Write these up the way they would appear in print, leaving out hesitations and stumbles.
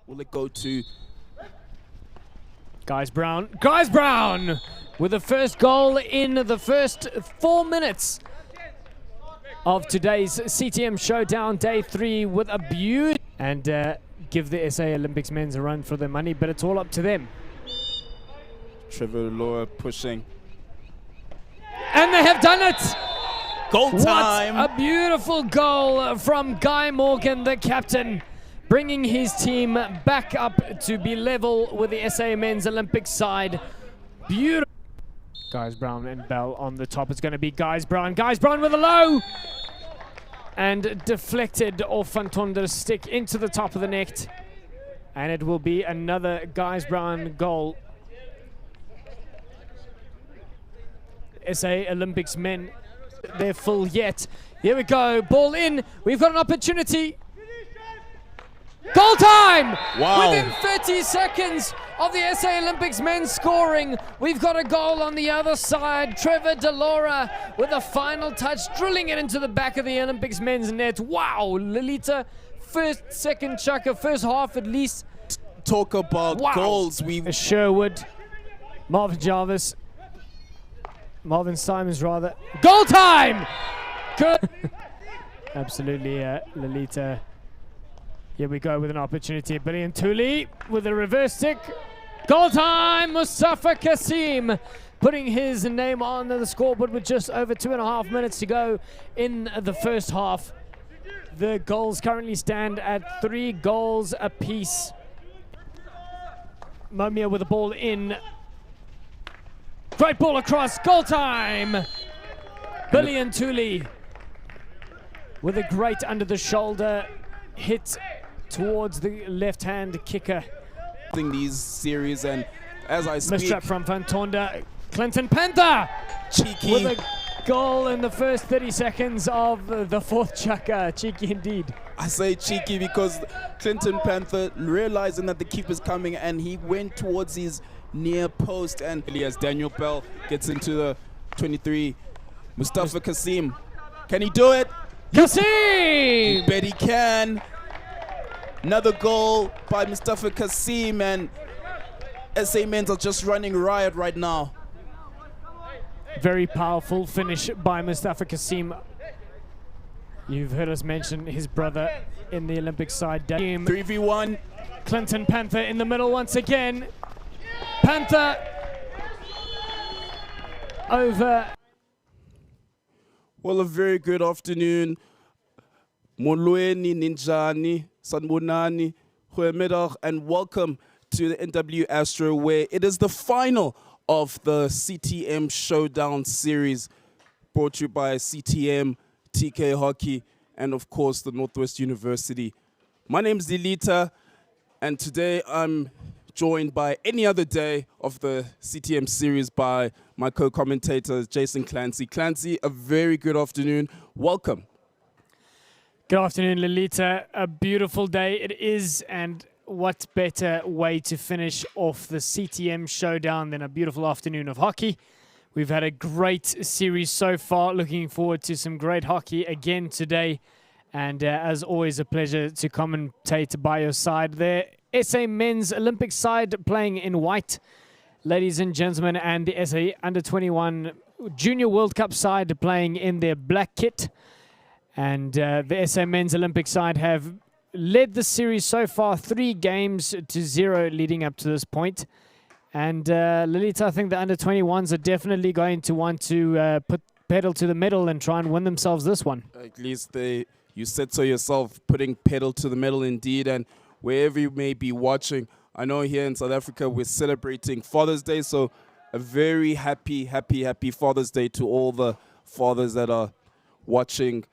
Will it go to Guys Brown with the first goal in the first 4 minutes of today's CTM Showdown Day 3 with a beauty and give the SA Olympics men's a run for their money, but it's all up to them. Trevor Laura pushing? And they have done it! Goal time! What a beautiful goal from Guy Morgan, the captain, bringing his team back up to be level with the SA men's Olympic side. Beautiful. Guys Brown and Bell on the top. It's going to be Guys Brown. Guys Brown with a low! And deflected off Van Tonder's stick into the top of the net. And it will be another Guys Brown goal. SA Olympics men, they're full yet. Here we go, ball in. We've got an opportunity. Goal time! Wow. Within 30 seconds of the SA Olympics men scoring, we've got a goal on the other side. Trevor Delora with a final touch, drilling it into the back of the Olympics men's net. Wow, Lilitha, second chukka, first half at least. Talk about goals. Sherwood, Marvin Simons rather. Goal time! Good. Absolutely, Lilitha. Here we go with an opportunity. Billy and Tuli with a reverse stick. Goal time! Mustafa Kasim putting his name on the scoreboard with just over 2.5 minutes to go in the first half. The goals currently stand at 3 goals apiece. Momia with the ball in. Great ball across. Goal time! Billy and Tuli with a great under the shoulder hit towards the left-hand kicker. These series, and as I speak, mistrap from Van Tonder. Clinton Panther cheeky with a goal in the first 30 seconds of the fourth chukka. Cheeky indeed. I say cheeky because Clinton Panther, realizing that the keeper's coming, and he went towards his near post, and as Daniel Bell gets into the 23, Mustafa Kasim, can he do it? Kasim! You bet he can. Another goal by Mustafa Kasim, and SA Men's are just running riot right now. Very powerful finish by Mustafa Kasim. You've heard us mention his brother in the Olympic side. 3v1. Clinton Panther in the middle once again. Panther over. Well, a very good afternoon. Molweni, Ninjani, Sanbonani, Goeiemiddag, and welcome to the NW Astro, where it is the final of the CTM Showdown series, brought to you by CTM, TK Hockey, and of course the Northwest University. My name is Lilitha, and today I'm joined by any other day of the CTM series by my co-commentator, Jayson Clancy. Clancy, a very good afternoon. Welcome. Good afternoon, Lilitha. A beautiful day it is, and what better way to finish off the CTM Showdown than a beautiful afternoon of hockey. We've had a great series so far. Looking forward to some great hockey again today. And as always, a pleasure to commentate by your side there. SA Men's Olympic side playing in white, ladies and gentlemen, and the SA Under-21 Junior World Cup side playing in their black kit. And the SA Men's Olympic side have led the series so far 3 games to 0 leading up to this point. And Lilitha, I think the Under-21s are definitely going to want to put pedal to the metal and try and win themselves this one. At least you said so yourself, putting pedal to the metal indeed. And wherever you may be watching, I know here in South Africa we're celebrating Father's Day, so a very happy Father's Day to all the fathers that are watching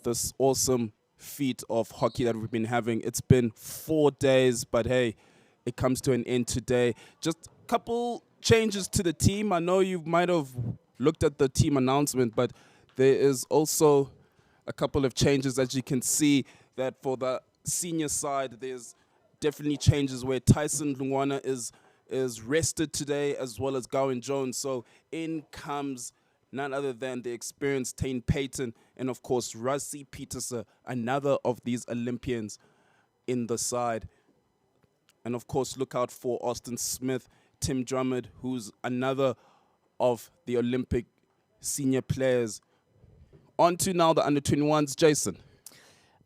this awesome feat of hockey that we've been having. It's been 4 days, but hey, it comes to an end today. Just a couple changes to the team. I know you might have looked at the team announcement, but there is also a couple of changes. As you can see, that for the senior side, there's definitely changes where Tyson Lungwana is rested today, as well as Gowan Jones. So in comes none other than the experienced Tane Payton, and of course Rassie Peterson, another of these Olympians in the side. And of course, look out for Austin Smith, Tim Drummond, who's another of the Olympic senior players. On to now the under-21s, Jayson.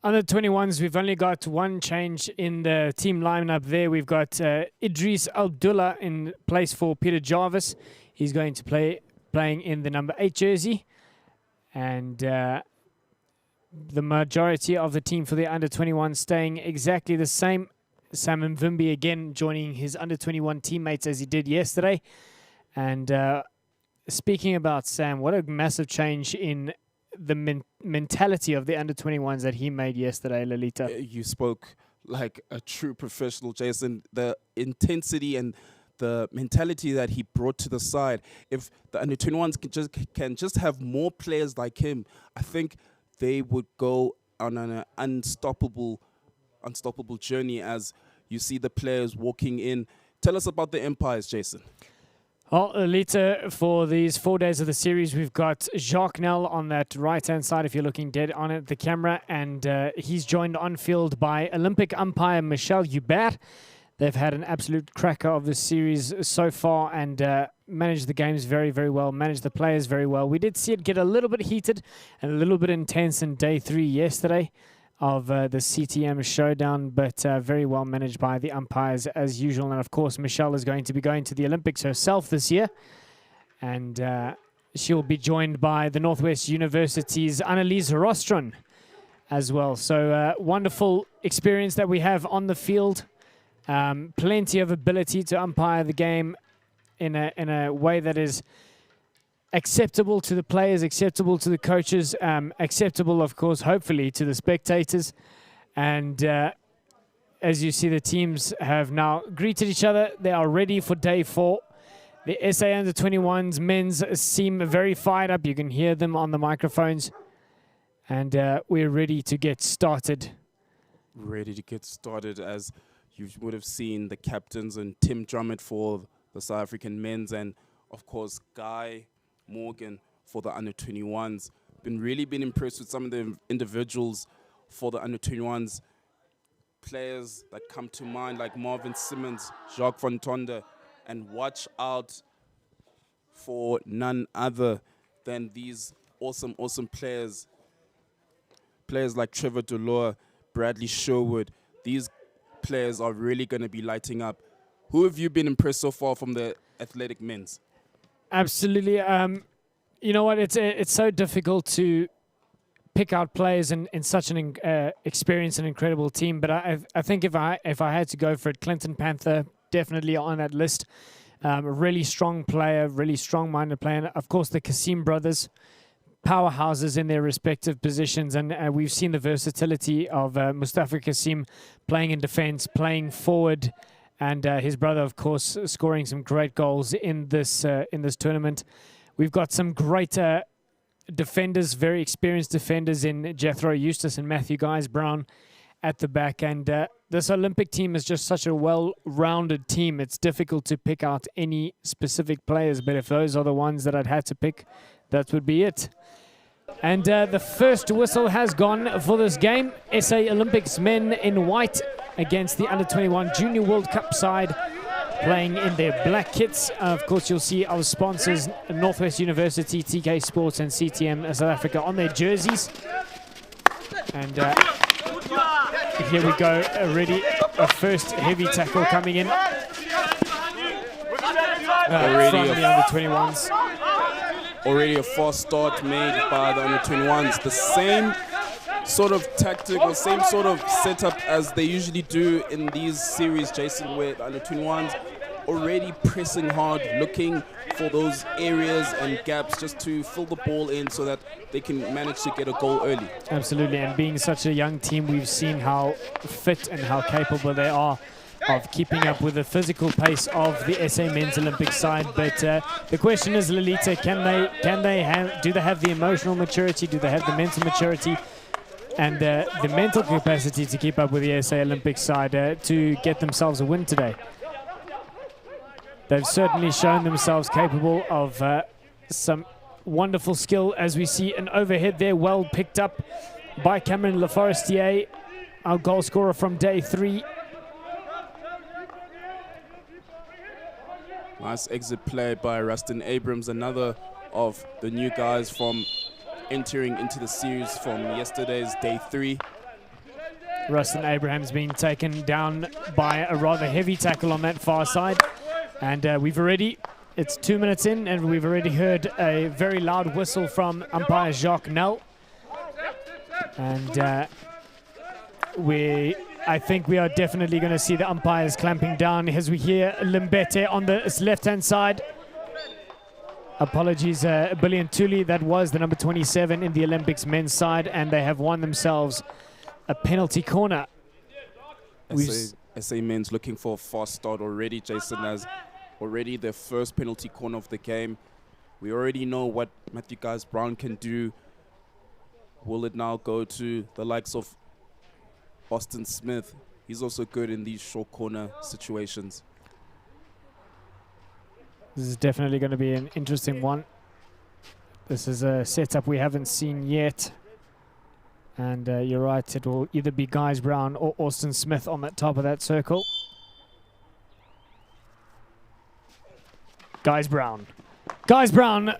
Under 21s, we've only got one change in the team lineup there. We've got Idris Abdullah in place for Peter Jarvis. He's going to playing in the number 8 jersey. And the majority of the team for the under 21 staying exactly the same. Sam Mvimbi again joining his under 21 teammates as he did yesterday. And speaking about Sam, what a massive change in the mentality of the under 21s that he made yesterday, Lilitha. You spoke like a true professional, Jayson. The intensity and the mentality that he brought to the side. If the under 21s can just have more players like him, I think they would go on an unstoppable journey as you see the players walking in. Tell us about the Empires, Jayson. Well, Lilitha, for these 4 days of the series, we've got Jacques Nel on that right-hand side, if you're looking dead on at the camera, and he's joined on field by Olympic umpire Michel Hubert. They've had an absolute cracker of the series so far and managed the games very, very well, managed the players very well. We did see it get a little bit heated and a little bit intense in day 3 yesterday of the CTM Showdown, but very well managed by the umpires as usual. And of course, Michelle is going to be going to the Olympics herself this year. And she'll be joined by the Northwest University's Annelies Rostron as well. So wonderful experience that we have on the field. Plenty of ability to umpire the game in a way that is acceptable to the players, acceptable to the coaches, acceptable, of course, hopefully, to the spectators. And as you see, the teams have now greeted each other. They are ready for day 4. The SA Under-21s men's seem very fired up. You can hear them on the microphones. And we're ready to get started. Ready to get started, as you would have seen the captains and Tim Drummond for the South African men's, and of course Guy Morgan for the under-21s. Been impressed with some of the individuals for the under-21s. Players that come to mind like Marvin Simmons, Jacques Van Tonde, and watch out for none other than these awesome players. Players like Trevor Delore, Bradley Sherwood. These players are really going to be lighting up. Who have you been impressed so far from the athletic men's? Absolutely. You know what? It's so difficult to pick out players in such an experienced and incredible team. But I think if I had to go for it, Clinton Panther definitely on that list. A really strong player, really strong-minded player. And of course, the Kasim brothers, powerhouses in their respective positions. And we've seen the versatility of Mustafa Kasim playing in defense, playing forward, and his brother, of course, scoring some great goals in this tournament. We've got some great defenders, very experienced defenders in Jethro Eustace and Matthew Guys-Brown at the back. And this Olympic team is just such a well-rounded team. It's difficult to pick out any specific players, but if those are the ones that I'd had to pick, that would be it. And the first whistle has gone for this game. SA Olympics men in white against the Under-21 Junior World Cup side playing in their black kits. Of course, you'll see our sponsors, Northwest University, TK Sports, and CTM South Africa on their jerseys. And here we go, already a first heavy tackle coming in from the Under-21s. Already a fast start made by the Under-21s. The same sort of tactic or same sort of setup as they usually do in these series, Jayson, where the Under-21s already pressing hard, looking for those areas and gaps just to fill the ball in so that they can manage to get a goal early. Absolutely, and being such a young team, we've seen how fit and how capable they are of keeping up with the physical pace of the SA Men's Olympic side. But the question is, Lilitha, do they have the emotional maturity? Do they have the mental maturity and the mental capacity to keep up with the SA Olympic side to get themselves a win today? They've certainly shown themselves capable of some wonderful skill, as we see an overhead there, well picked up by Cameron Laforestier, our goal scorer from day 3. Nice exit play by Rustin Abrams, another of the new guys from entering into the series from yesterday's day 3. Rustin Abraham's been taken down by a rather heavy tackle on that far side. And it's 2 minutes in, and we've already heard a very loud whistle from umpire Jacques Nel. And I think we are definitely going to see the umpires clamping down as we hear Limbete on the left-hand side. Apologies, Billy Ntuli, that was the number 27 in the Olympics men's side, and they have won themselves a penalty corner. SA Men's looking for a fast start already, Jayson, as already their first penalty corner of the game. We already know what Matthew Guys Brown can do. Will it now go to the likes of Austin Smith? He's also good in these short corner situations. This is definitely going to be an interesting one. This is a setup we haven't seen yet. And you're right, it will either be Guys Brown or Austin Smith on the top of that circle. Guys Brown. Guys Brown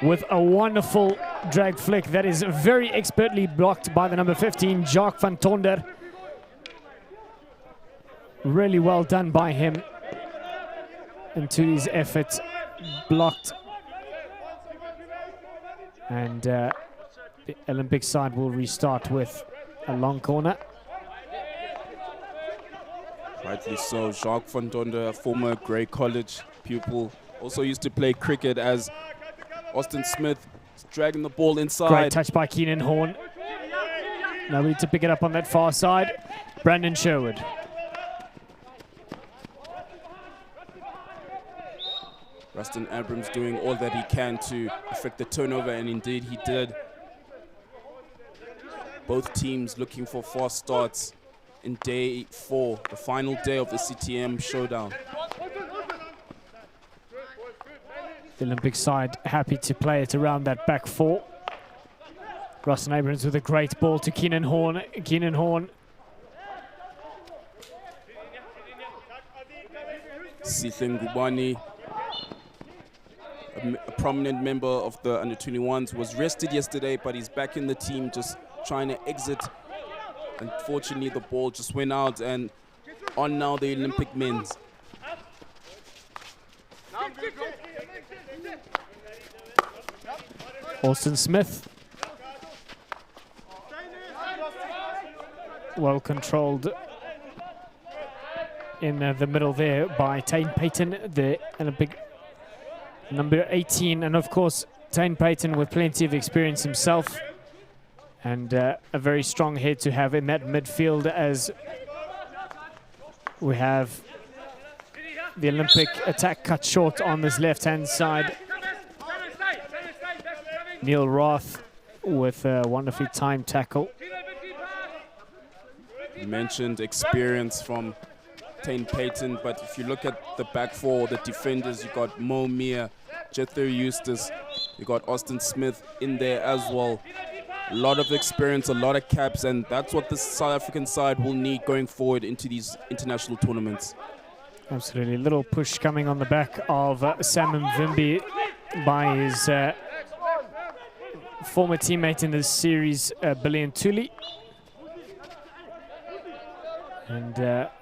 with a wonderful drag flick that is very expertly blocked by the number 15, Jacques van Tonder. Really well done by him. Into his effort, blocked. And the Olympic side will restart with a long corner. Rightly so. Jacques van Tonder, a former Grey College pupil, also used to play cricket as Austin Smith is dragging the ball inside. Great touch by Keenan Horn. Now we need to pick it up on that far side. Brandon Sherwood. Rustin Abrams doing all that he can to affect the turnover, and indeed he did. Both teams looking for fast starts in day 4, the final day of the CTM Showdown. The Olympic side happy to play it around that back 4. Rustin Abrams with a great ball to Keenan Horn. Keenan Horn. Sihle Ngubani, a prominent member of the under-21s, was rested yesterday, but he's back in the team, just trying to exit. Unfortunately, the ball just went out, and on now the Olympic men's. Austin Smith. Well controlled in the middle there by Tane Payton, the Olympic number 18. And of course, Tane Payton with plenty of experience himself. And a very strong head to have in that midfield, as we have the Olympic attack cut short on this left-hand side. Neil Roth with a wonderfully timed tackle. You mentioned experience from Tane Payton, but if you look at the back 4, the defenders, you got Mo Mia, Jethro Eustace, you got Austin Smith in there as well. A lot of experience, a lot of caps, and that's what the South African side will need going forward into these international tournaments. Absolutely. Little push coming on the back of Sam Mvimbi by his former teammate in this series, Billy Ntuli. And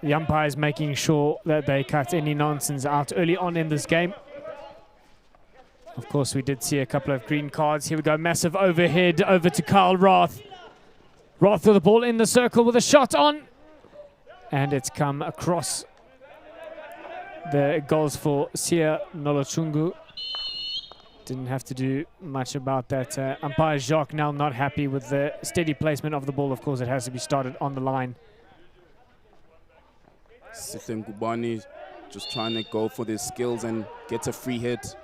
the umpires making sure that they cut any nonsense out early on in this game. Of course, we did see a couple of green cards. Here we go, massive overhead over to Carl Roth. Roth with the ball in the circle with a shot on. And it's come across the goals for Sia Nolochungu. Didn't have to do much about that. Umpire Jacques now not happy with the steady placement of the ball. Of course, it has to be started on the line. Sihle Ngubani just trying to go for their skills and get a free hit.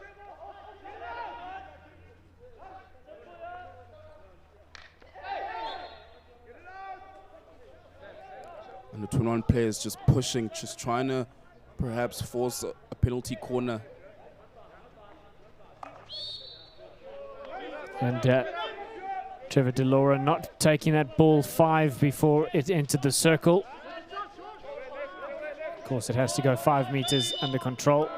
And the 21 players just pushing, just trying to perhaps force a penalty corner. And Trevor Delora not taking that ball 5 before it entered the circle. Of course, it has to go 5 meters under control.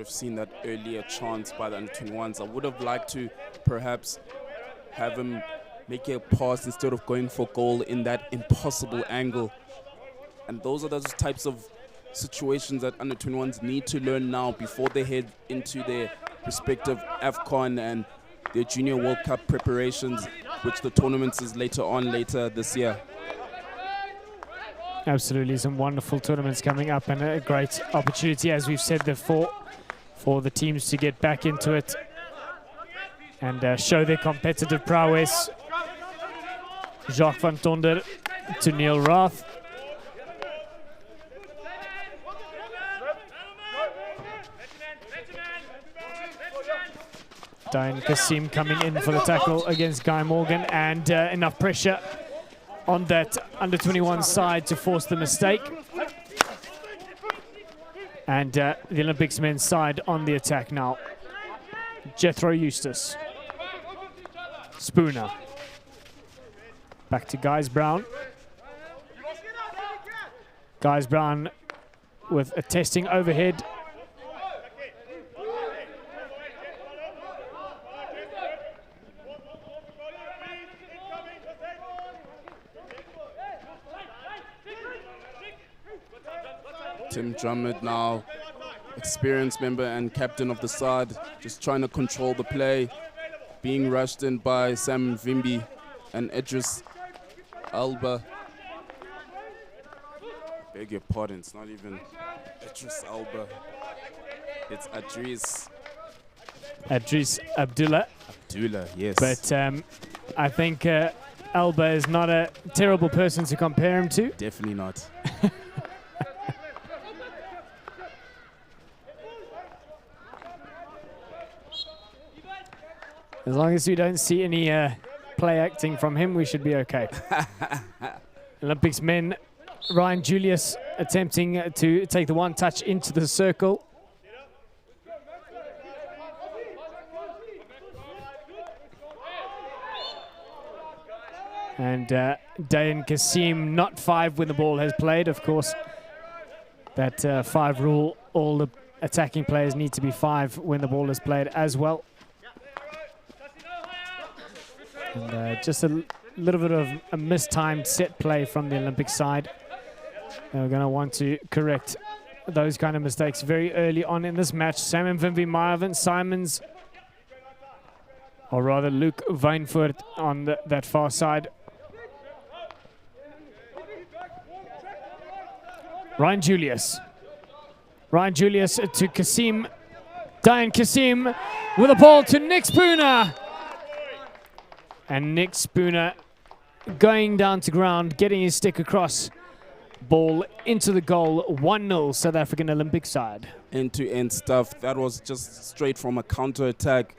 have seen that earlier chance by the under-21s. I would have liked to perhaps have him make a pass instead of going for goal in that impossible angle. And those are those types of situations that under-21s need to learn now before they head into their respective AFCON and their Junior World Cup preparations, which the tournaments is later this year. Absolutely, some wonderful tournaments coming up and a great opportunity, as we've said before, for the teams to get back into it and show their competitive prowess. Jacques van Tonder to Neil Rath. Diane Kasim coming in for the tackle against Guy Morgan, and enough pressure on that under-21 side to force the mistake. And the Olympics men's side on the attack now. Jethro Eustace. Spooner. Back to Guys Brown. Guys Brown with a testing overhead. Tim Drummond now, experienced member and captain of the side, just trying to control the play, being rushed in by Sam Vimbi and Idris Alba. Beg your pardon, it's not even Idris Alba, it's Adris. Adris Abdullah. Abdullah, yes. But I think Alba is not a terrible person to compare him to. Definitely not. As long as we don't see any play acting from him, we should be okay. Olympics men, Ryan Julius attempting to take the one touch into the circle. And Dayan Kasim, not 5 when the ball has played, of course. That 5 rule, all the attacking players need to be 5 when the ball is played as well. And just a little bit of a mistimed set play from the Olympic side. They're going to want to correct those kind of mistakes very early on in this match. Simon Vimby, Marvin Simons, or rather Luke Weinfurt on that far side. Ryan Julius. Ryan Julius to Kasim. Diane Kasim with a ball to Nick Spooner. And Nick Spooner going down to ground, getting his stick across. Ball into the goal, 1-0 South African Olympic side. End-to-end stuff. That was just straight from a counter-attack.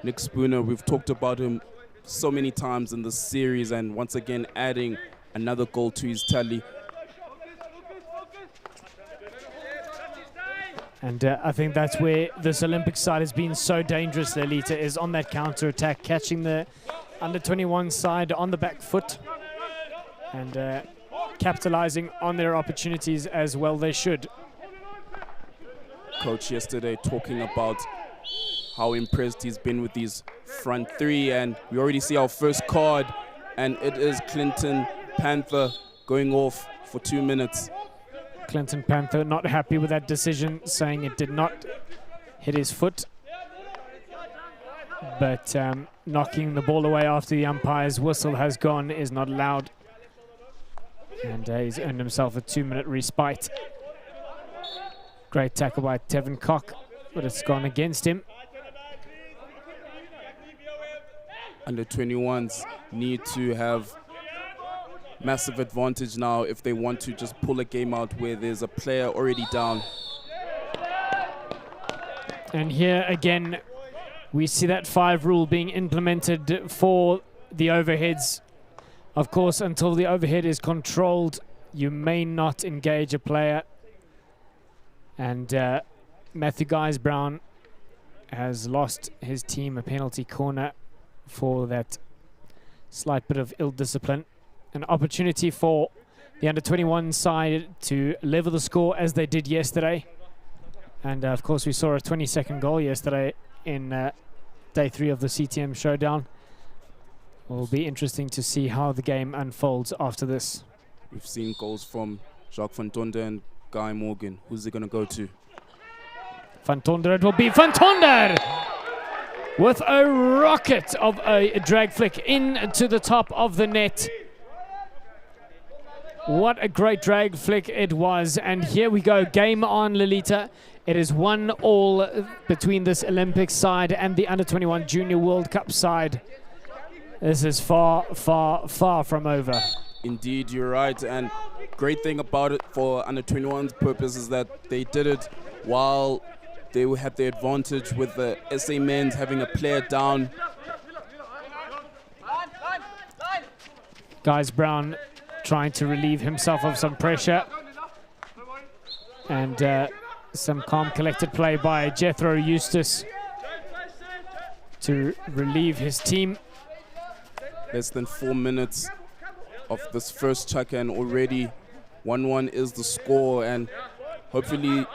Nick Spooner, we've talked about him so many times in the series, and once again adding another goal to his tally. And I think that's where this Olympic side has been so dangerous, Lilitha, is on that counter-attack, catching the under-21 side on the back foot and capitalizing on their opportunities as well they should. Coach yesterday talking about how impressed he's been with these front 3, and we already see our first card, and it is Clinton Panther going off for 2 minutes. Clinton Panther not happy with that decision, saying it did not hit his foot. But knocking the ball away after the umpire's whistle has gone is not allowed. And he's earned himself a 2-minute respite. Great tackle by Tevin Koch, but it's gone against him. Under-21s need to have massive advantage now if they want to just pull a game out where there's a player already down. And here again, we see that 5 rule being implemented for the overheads. Of course, until the overhead is controlled, you may not engage a player. And Matthew Guys-Brown has lost his team a penalty corner for that slight bit of ill discipline. An opportunity for the under-21 side to level the score as they did yesterday. And of course, we saw a 20-second goal yesterday in day 3 of the CTM Showdown. It will be interesting to see how the game unfolds after this. We've seen goals from Jacques van Tonder and Guy Morgan. Who's it going to go to? Van Tonder, it will be Van Tonder! With a rocket of a drag flick into the top of the net. What a great drag flick it was. And here we go, game on, Lilitha. It is 1-1 between this Olympics side and the Under-21 Junior World Cup side. This is far, far, far from over. Indeed, you're right. And great thing about it for Under-21's purpose is that they did it while they had the advantage with the SA Men's having a player down. Guys Brown trying to relieve himself of some pressure. And some calm, collected play by Jethro Eustace to relieve his team. Less than 4 minutes of this first chukka, and already 1-1 is the score, and hopefully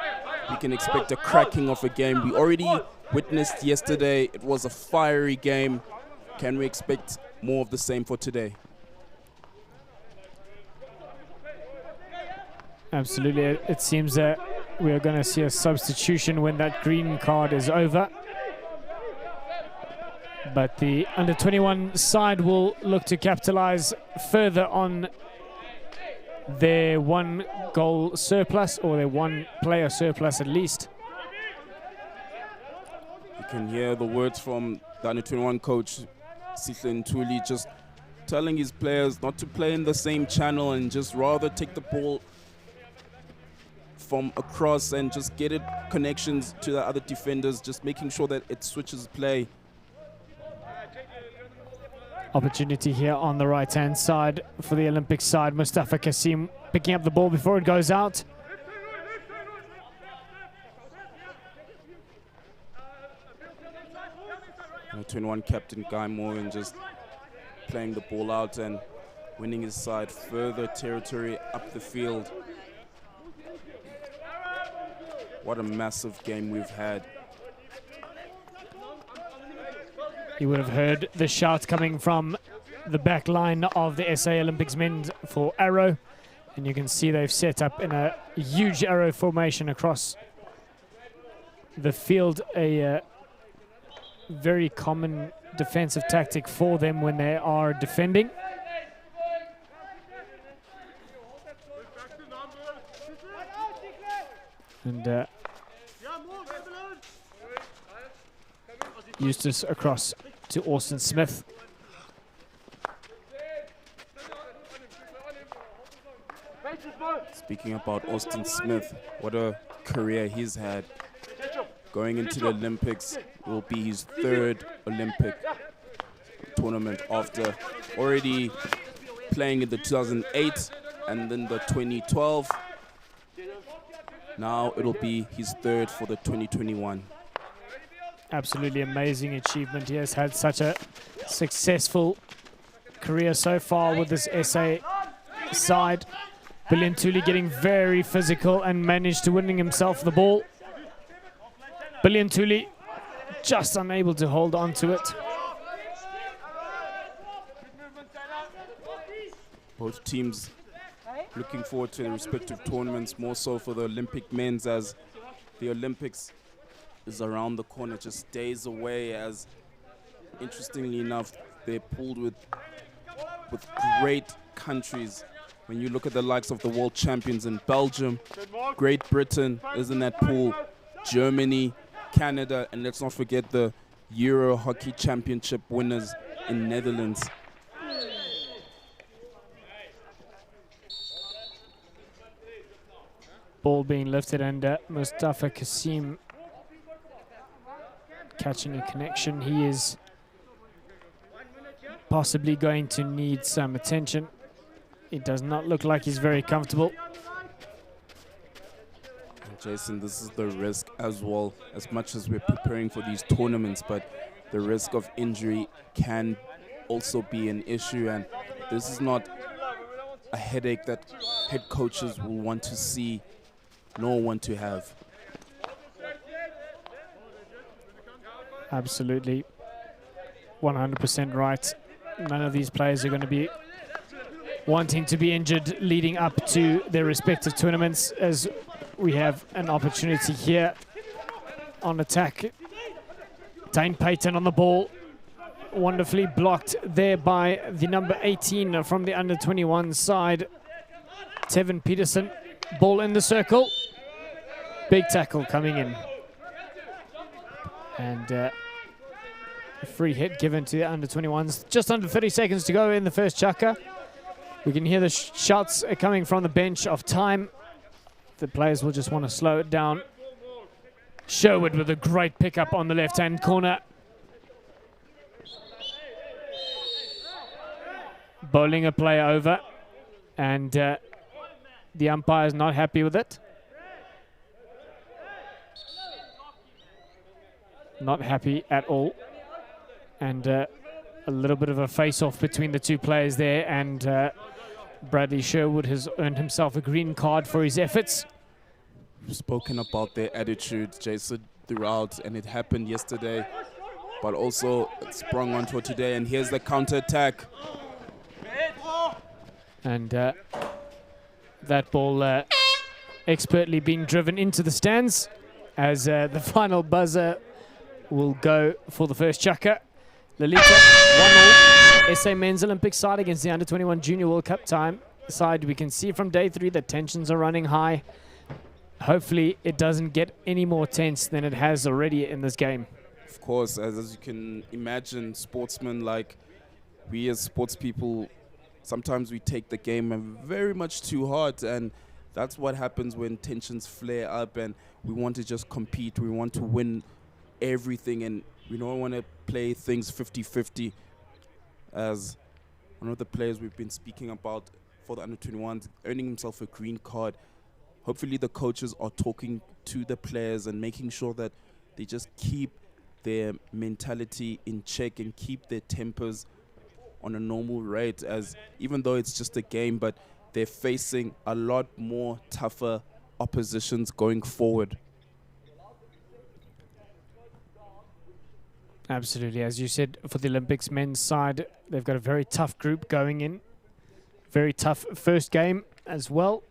we can expect a cracking of a game. We already witnessed yesterday, it was a fiery game. Can we expect more of the same for today? Absolutely. It seems that we are going to see a substitution when that green card is over. But the Under-21 side will look to capitalize further on their 1-goal surplus, or their 1-player surplus at least. You can hear the words from the Under-21 coach, Sihle Ntuli, just telling his players not to play in the same channel and just rather take the ball from across and just get it connections to the other defenders, just making sure that it switches play. Opportunity here on the right-hand side for the Olympic side. Mustafa Kasim picking up the ball before it goes out. Under-21 captain Guy Morgan just playing the ball out and winning his side further territory up the field. What a massive game we've had. You would have heard the shout coming from the back line of the SA Olympics men for arrow. And you can see they've set up in a huge arrow formation across the field. A very common defensive tactic for them when they are defending. And Eustace across to Austin Smith. Speaking about Austin Smith, what a career he's had. Going into the Olympics, will be his 3rd Olympic tournament after already playing in the 2008 and then the 2012. Now it'll be his 3rd for the 2021. Absolutely amazing achievement. He has had such a successful career so far with this SA side. Billion Tuli getting very physical and managed to winning himself the ball. Billion Tuli just unable to hold on to it. Both teams looking forward to their respective tournaments, more so for the Olympic men's, as the Olympics is around the corner, just days away, as interestingly enough, they're pooled with great countries. When you look at the likes of the world champions in Belgium, Great Britain is in that pool, Germany, Canada, and let's not forget the Euro Hockey Championship winners in Netherlands. Ball being lifted, and Mustafa Kasim catching a connection. He is possibly going to need some attention. It does not look like he's very comfortable. Jayson, this is the risk as well, as much as we're preparing for these tournaments, but the risk of injury can also be an issue, and this is not a headache that head coaches will want to see nor want to have. Absolutely. 100% right. None of these players are going to be wanting to be injured leading up to their respective tournaments, as we have an opportunity here on attack. Dane Payton on the ball. Wonderfully blocked there by the number 18 from the under-21 side, Tevin Peterson. Ball in the circle. Big tackle coming in. And a free hit given to the under-21s. Just under 30 seconds to go in the first chukka. We can hear the shouts coming from the bench of time. The players will just want to slow it down. Sherwood with a great pickup on the left-hand corner. Bowling a player over, and the umpire is not happy with it. Not happy at all. And a little bit of a face-off between the two players there, and Bradley Sherwood has earned himself a green card for his efforts. We've spoken about their attitude, Jayson, throughout, and it happened yesterday, but also it sprung onto today, and here's the counter-attack. And that ball expertly being driven into the stands, as the final buzzer will go for the first chukka. Lilitha 1-0. SA Men's Olympic side against the Under-21 Junior World Cup time side. We can see from day 3 that tensions are running high. Hopefully it doesn't get any more tense than it has already in this game. Of course, as you can imagine, sportsmen like we as sports people, sometimes we take the game very much too hard, and that's what happens when tensions flare up and we want to just compete. We want to win everything, and we don't want to play things 50-50. As one of the players we've been speaking about for the under-21s, earning himself a green card. Hopefully the coaches are talking to the players and making sure that they just keep their mentality in check and keep their tempers on a normal rate, as even though it's just a game, but they're facing a lot more tougher oppositions going forward. Absolutely. As you said, for the Olympics men's side, they've got a very tough group going in. Very tough first game as well.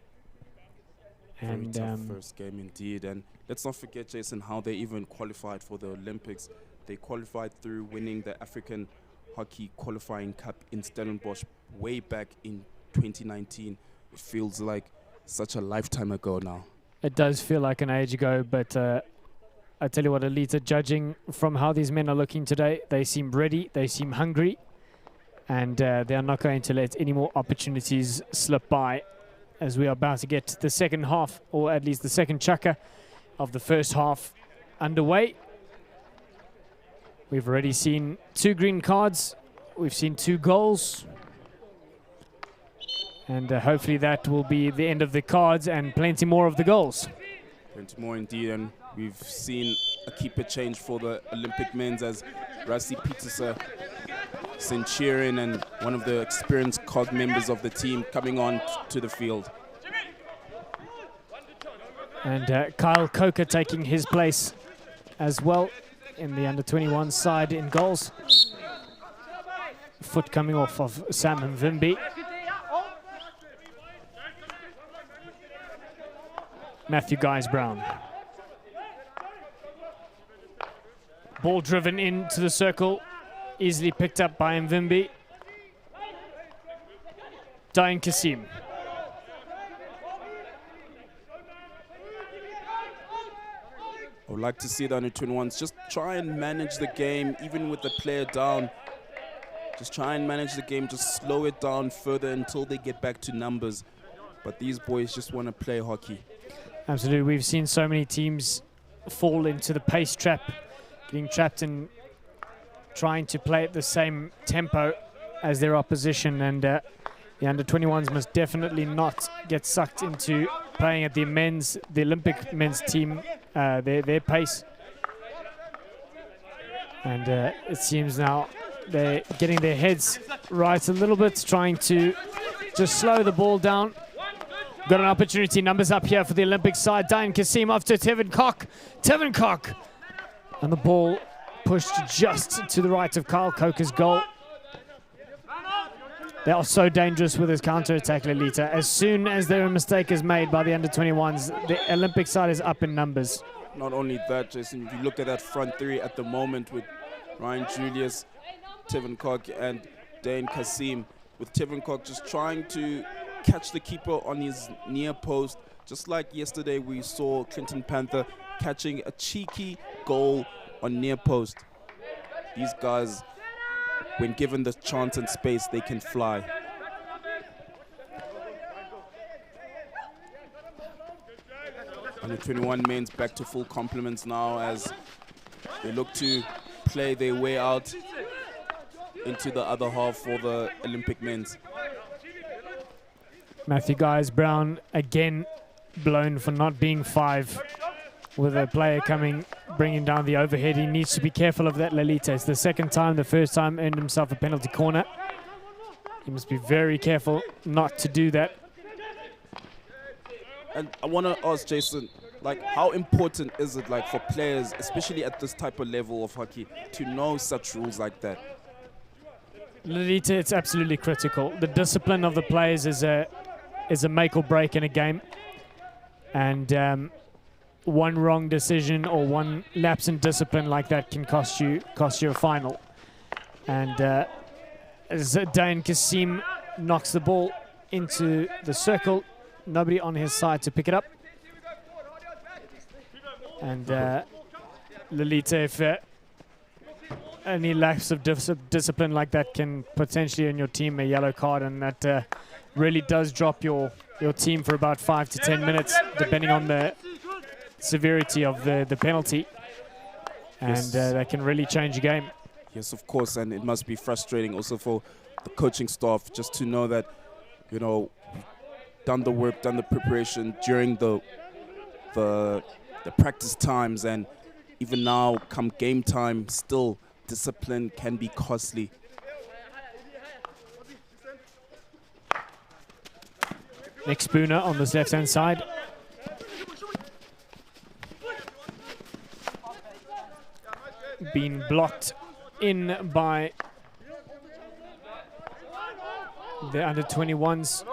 Very tough first game indeed. And let's not forget, Jayson, how they even qualified for the Olympics. They qualified through winning the African Hockey Qualifying Cup in Stellenbosch way back in 2019. It feels like such a lifetime ago now. It does feel like an age ago, but I tell you what, Lilitha, judging from how these men are looking today, they seem ready, they seem hungry, and they are not going to let any more opportunities slip by, as we are about to get the second half, or at least the second chukka of the first half underway. We've already seen 2 green cards, we've seen 2 goals, and hopefully that will be the end of the cards and plenty more of the goals. Plenty more indeed, and we've seen a keeper change for the Olympic men's, as Rassi Petersen, Centurion, and one of the experienced COG members of the team coming on to the field. And Kyle Coker taking his place as well in the under-21 side in goals. Foot coming off of Sam Mvimbi. Matthew Guys-Brown. Ball driven into the circle, easily picked up by Mvimbi. Diane Kasim. I would like to see the under-21s just try and manage the game, even with the player down. Just try and manage the game, just slow it down further until they get back to numbers. But these boys just want to play hockey. Absolutely. We've seen so many teams fall into the pace trap, getting trapped in trying to play at the same tempo as their opposition, and the under-21s must definitely not get sucked into playing at the Olympic men's team, their pace. And it seems now they're getting their heads right a little bit, trying to just slow the ball down. Got an opportunity, numbers up here for the Olympic side. Diane Kasim off to Tevin Cock. Tevin Cock. And the ball pushed just to the right of Kyle Coker's goal. They are so dangerous with his counter-attack, Lilitha. As soon as their mistake is made by the under-21s, the Olympic side is up in numbers. Not only that, Jayson, if you look at that front three at the moment with Ryan Julius, Tevin Kok, and Dane Kasim, with Tevin Kok just trying to catch the keeper on his near post, just like yesterday we saw Clinton Panther catching a cheeky goal on near post. These guys, when given the chance and space, they can fly. Under 21 men's back to full complements now as they look to play their way out into the other half for the Olympic men's. Matthew Guys-Brown again blown for not being 5. With a player bringing down the overhead. He needs to be careful of that, Lilitha. It's the second time. The first time earned himself a penalty corner. He must be very careful not to do that. And I want to ask Jayson, like, how important is it, like, for players, especially at this type of level of hockey, to know such rules like that? Lilitha, it's absolutely critical. The discipline of the players is a make or break in a game. And one wrong decision or one lapse in discipline like that can cost you a final. And as Dane Kasim knocks the ball into the circle, nobody on his side to pick it up. And Lilitha, if any lapse of discipline like that can potentially earn your team a yellow card, and that really does drop your team for about 5 to 10 minutes, depending on the severity of the penalty. And Yes. that can really change a game. Yes, of course, and it must be frustrating also for the coaching staff just to know that, you know, done the work, done the preparation during the practice times, and even now, come game time, still discipline can be costly. Nick Spooner on this left-hand side. Been blocked in by the under-21s.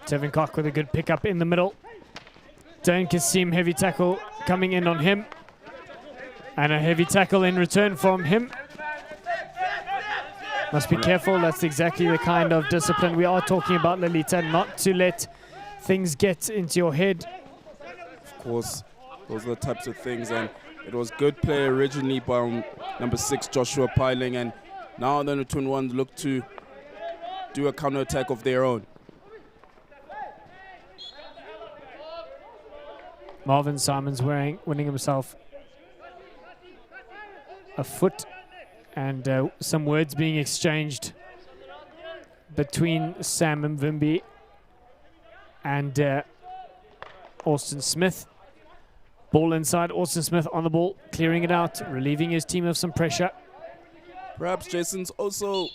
Tevin Kok with a good pickup in the middle. Dane Kasim, heavy tackle coming in on him. And a heavy tackle in return from him. Must be careful. That's exactly the kind of discipline we are talking about, Lilitha. Not to let things get into your head. Of course, those are the types of things, and it was good play originally by number 6, Joshua Piling, and now the under-21 look to do a counter-attack of their own. Marvin Simons winning himself a foot, and some words being exchanged between Sam Mvimbi and Austin Smith. Ball inside, Austin Smith on the ball, clearing it out, relieving his team of some pressure. Perhaps Jayson's also,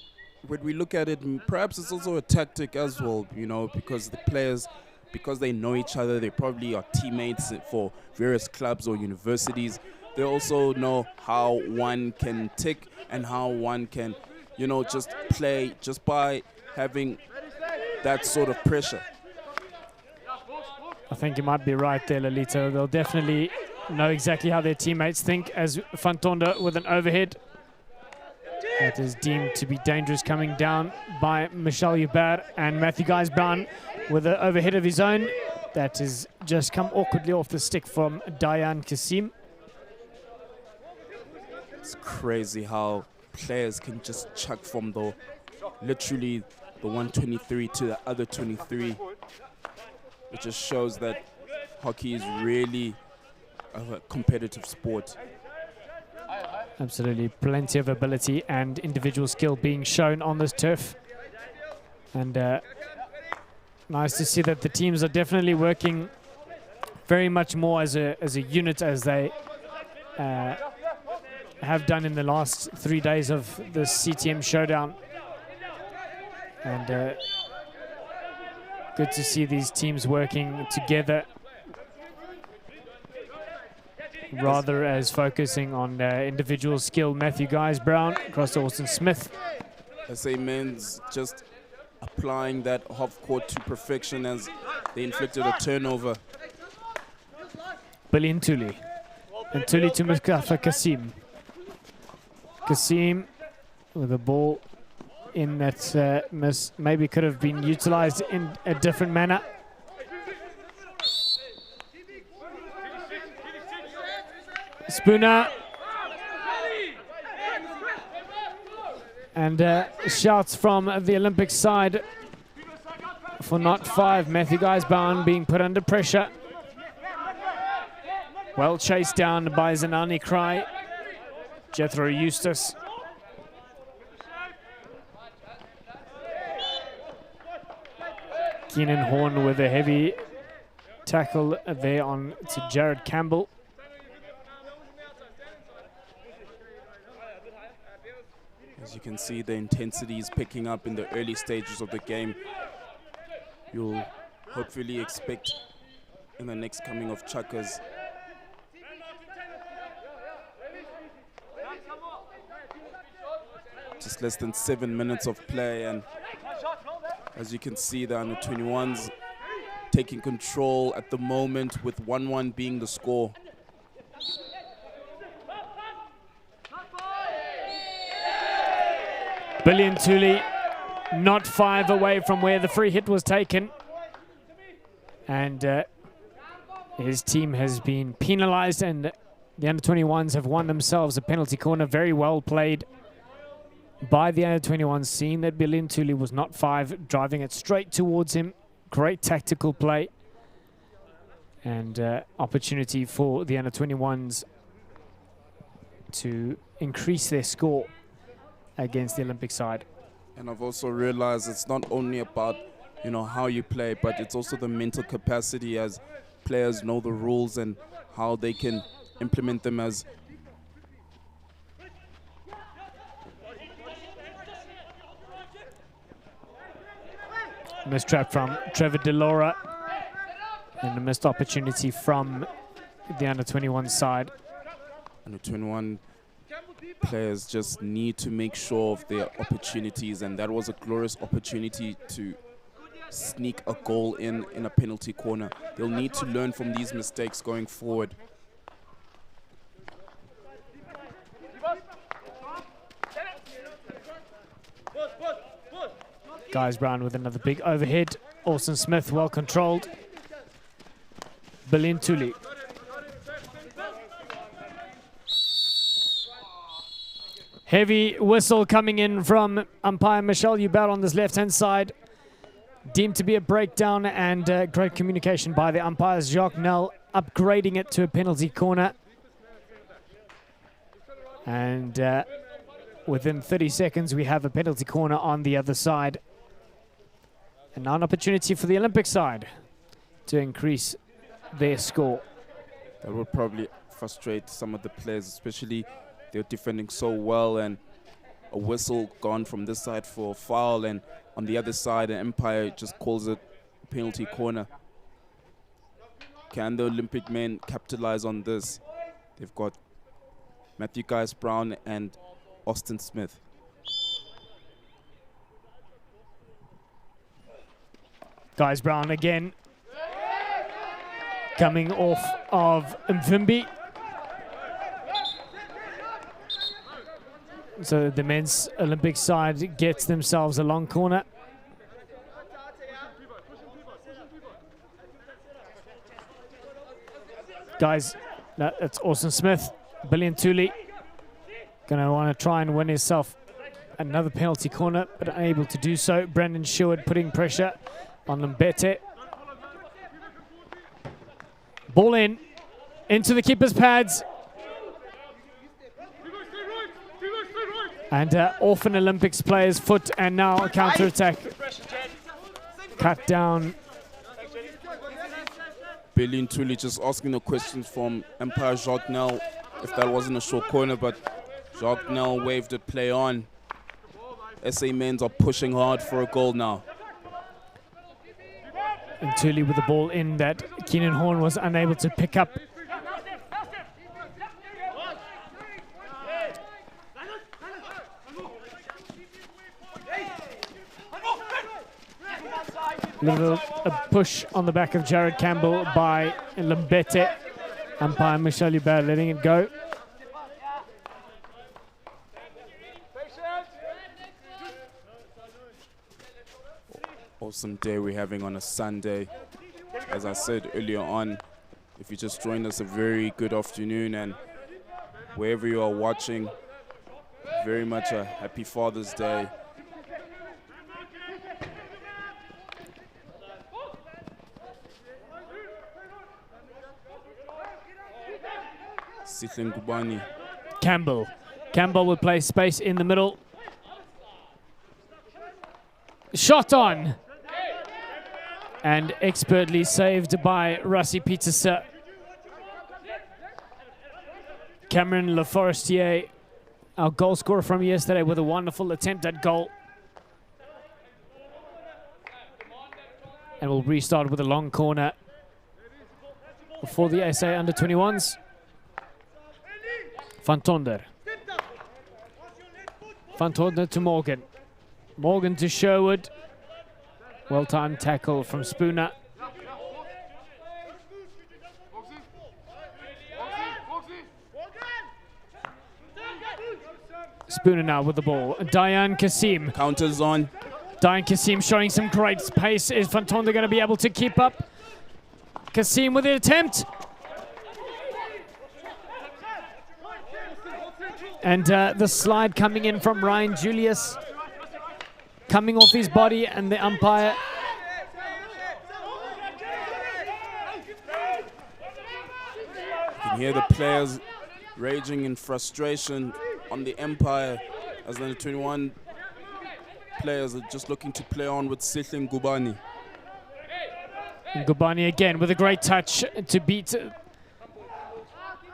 when we look at it, perhaps it's also a tactic as well, you know, because the players, because they know each other, they probably are teammates for various clubs or universities. They also know how one can tick and how one can, you know, just play just by having that sort of pressure. I think you might be right there, Lilitha. They'll definitely know exactly how their teammates think, as Fantonda with an overhead. That is deemed to be dangerous, coming down by Michel Hubert, and Matthew Guys-Brown with an overhead of his own. That has just come awkwardly off the stick from Dayan Kasim. It's crazy how players can just chuck from literally the 123 to the other 23. It just shows that hockey is really a competitive sport. Absolutely, plenty of ability and individual skill being shown on this turf. And nice to see that the teams are definitely working very much more as a unit, as they have done in the last 3 days of the CTM Showdown. And good to see these teams working together rather as focusing on individual skill. Matthew Guys-Brown across to Austin Smith. SA MEN's just applying that half court to perfection as they inflicted a turnover. Billy Ntuli. Ntuli to Mustafa Kasim. Kasim with the ball in that maybe could have been utilized in a different manner. Spooner. And shouts from the Olympic side for not 5. Matthew Guys-Brown being put under pressure. Well chased down by Zanani Cry. Jethro Eustace. Keenan Horn with a heavy tackle there on to Jared Campbell. As you can see, the intensity is picking up in the early stages of the game. You'll hopefully expect in the next coming of chukkas. Just less than 7 minutes of play, and as you can see, the under-21s taking control at the moment with 1-1 being the score. Billy Ntuli not 5 away from where the free hit was taken. And his team has been penalized, and the under-21s have won themselves a penalty corner. Very well played by the under-21s, seeing that Billy Ntuli was not 5, driving it straight towards him. Great tactical play. And opportunity for the under-21s to increase their score against the Olympic side. And I've also realized it's not only about, you know, how you play, but it's also the mental capacity as players know the rules and how they can implement them as missed trap from Trevor Delora and a missed opportunity from the under-21 side. Under-21 players just need to make sure of their opportunities, and that was a glorious opportunity to sneak a goal in a penalty corner. They'll need to learn from these mistakes going forward. Guys-Brown with another big overhead. Austin Smith well controlled. Billy Ntuli. Heavy whistle coming in from umpire Michelle Hubert on this left-hand side. Deemed to be a breakdown, and great communication by the umpires. Jacques Nel upgrading it to a penalty corner. And within 30 seconds, we have a penalty corner on the other side. And now an opportunity for the Olympic side to increase their score. That will probably frustrate some of the players, especially they're defending so well, and a whistle gone from this side for a foul, and on the other side, an Empire just calls it a penalty corner. Can the Olympic men capitalize on this? They've got Matthew Guys-Brown and Austin Smith. Guys-Brown again, coming off of Mvimbi. So the men's Olympic side gets themselves a long corner. Guys, that's Austin Smith. Billy Ntuli gonna want to try and win himself another penalty corner, but unable to do so. Brandon Stewart putting pressure on Mbete. Ball in, into the keeper's pads. And off an Olympics player's foot, and now a counter-attack. Cut down. Billy Ntuli just asking the questions from Empire Jacques Nel if that wasn't a short corner, but Jacques Nel waved it, play on. SA Men's are pushing hard for a goal now. And Thuli with the ball in that Keenan Horn was unable to pick up. A push on the back of Jared Campbell by Lembete. Umpire Michel Hubert letting it go. Awesome day we're having on a Sunday. As I said earlier on, if you just joined us, a very good afternoon, and wherever you are watching, very much a happy Father's Day. Sihle Ngubani. Campbell will play space in the middle. Shot on. And expertly saved by Rassie Pieterse. Cameron Laforestier, our goal scorer from yesterday, with a wonderful attempt at goal. And we'll restart with a long corner for the SA under-21s. Van Tonder. Van Tonder to Morgan. Morgan to Sherwood. Well-timed tackle from Spooner. Spooner now with the ball. Diane Kasim. Counters on. Diane Kasim showing some great pace. Is Van Tonder going to be able to keep up? Kasim with the attempt. And the slide coming in from Ryan Julius. Coming off his body, and the umpire. You can hear the players raging in frustration on the umpire, as the 21 players are just looking to play on with Sihle Ngubani. Ngubani again with a great touch to beat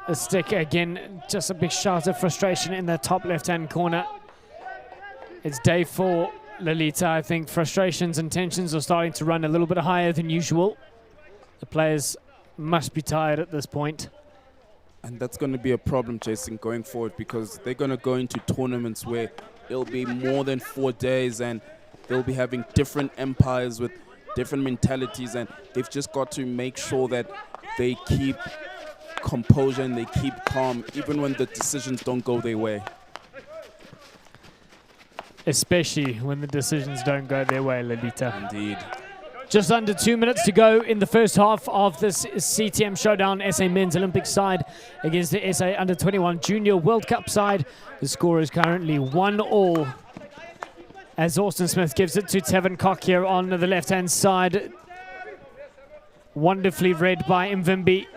a stick again. Just a big shout of frustration in the top left-hand corner. It's day 4, Lilitha. I think frustrations and tensions are starting to run a little bit higher than usual. The players must be tired at this point. And that's going to be a problem, Jayson, going forward, because they're going to go into tournaments where it'll be more than 4 days and they'll be having different empires with different mentalities, and they've just got to make sure that they keep composure and they keep calm even when the decisions don't go their way. Especially when the decisions don't go their way, Lilitha. Indeed. Just under 2 minutes to go in the first half of this CTM Showdown SA Men's Olympic side against the SA Under-21 Junior World Cup side. The score is currently 1-1 as Austin Smith gives it to Tevin Koch here on the left-hand side. Wonderfully read by Mvimbi.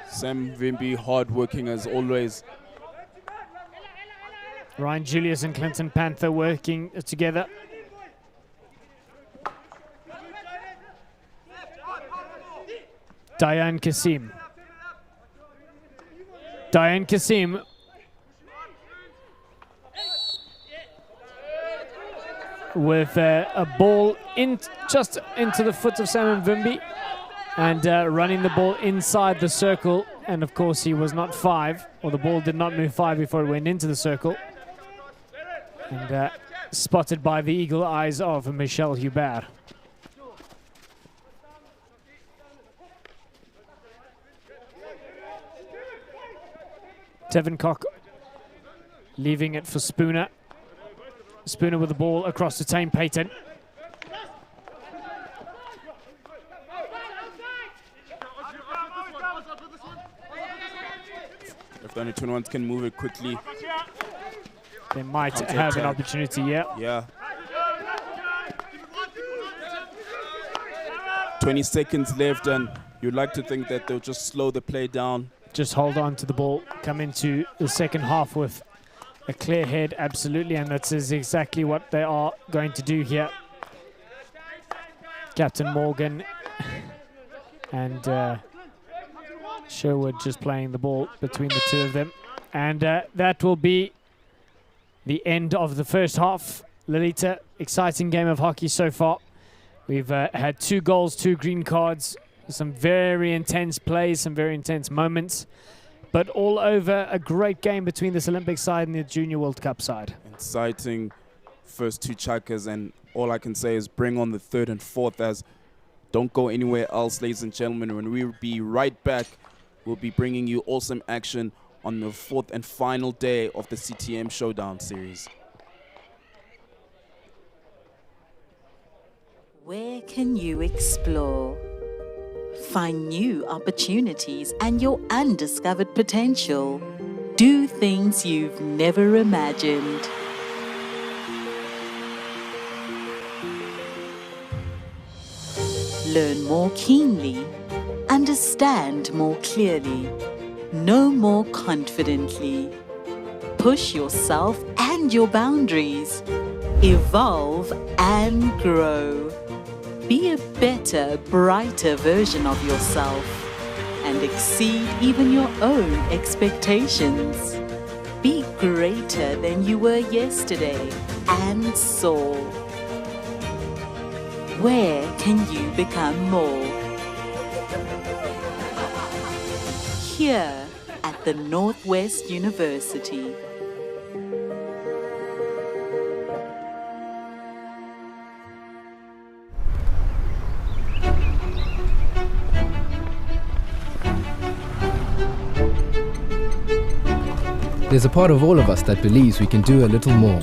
Sam Mvimbi, hard-working as always. Ryan Julius and Clinton Panther working together. Diane Kasim. Diane Kasim. With a ball just into the foot of Sam Mvimbi, and running the ball inside the circle. And of course he was not 5, or the ball did not move 5 before it went into the circle. And spotted by the eagle eyes of Michel Hubert. Tevin Koch leaving it for Spooner. Spooner with the ball across to Tame Payton. If the under-21s can move it quickly, they might have an opportunity, yeah. Yeah. 20 seconds left, and you'd like to think that they'll just slow the play down. Just hold on to the ball, come into the second half with a clear head, absolutely, and that is exactly what they are going to do here. Captain Morgan and Sherwood just playing the ball between the two of them. And that will be the end of the first half. Lilitha, exciting game of hockey so far. We've had 2 goals, 2 green cards, some very intense plays, some very intense moments, but all over a great game between this Olympic side and the Junior World Cup side. Exciting first 2 chukkas, and all I can say is bring on the 3rd and 4th, as don't go anywhere else, ladies and gentlemen. When we'll be right back, we'll be bringing you awesome action on the 4th and final day of the CTM Showdown series. Where can you explore? Find new opportunities and your undiscovered potential. Do things you've never imagined. Learn more keenly, understand more clearly, know more confidently. Push yourself and your boundaries. Evolve and grow. Be a better, brighter version of yourself and exceed even your own expectations. Be greater than you were yesterday and soar. Where can you become more? Here at the Northwest University. There's a part of all of us that believes we can do a little more,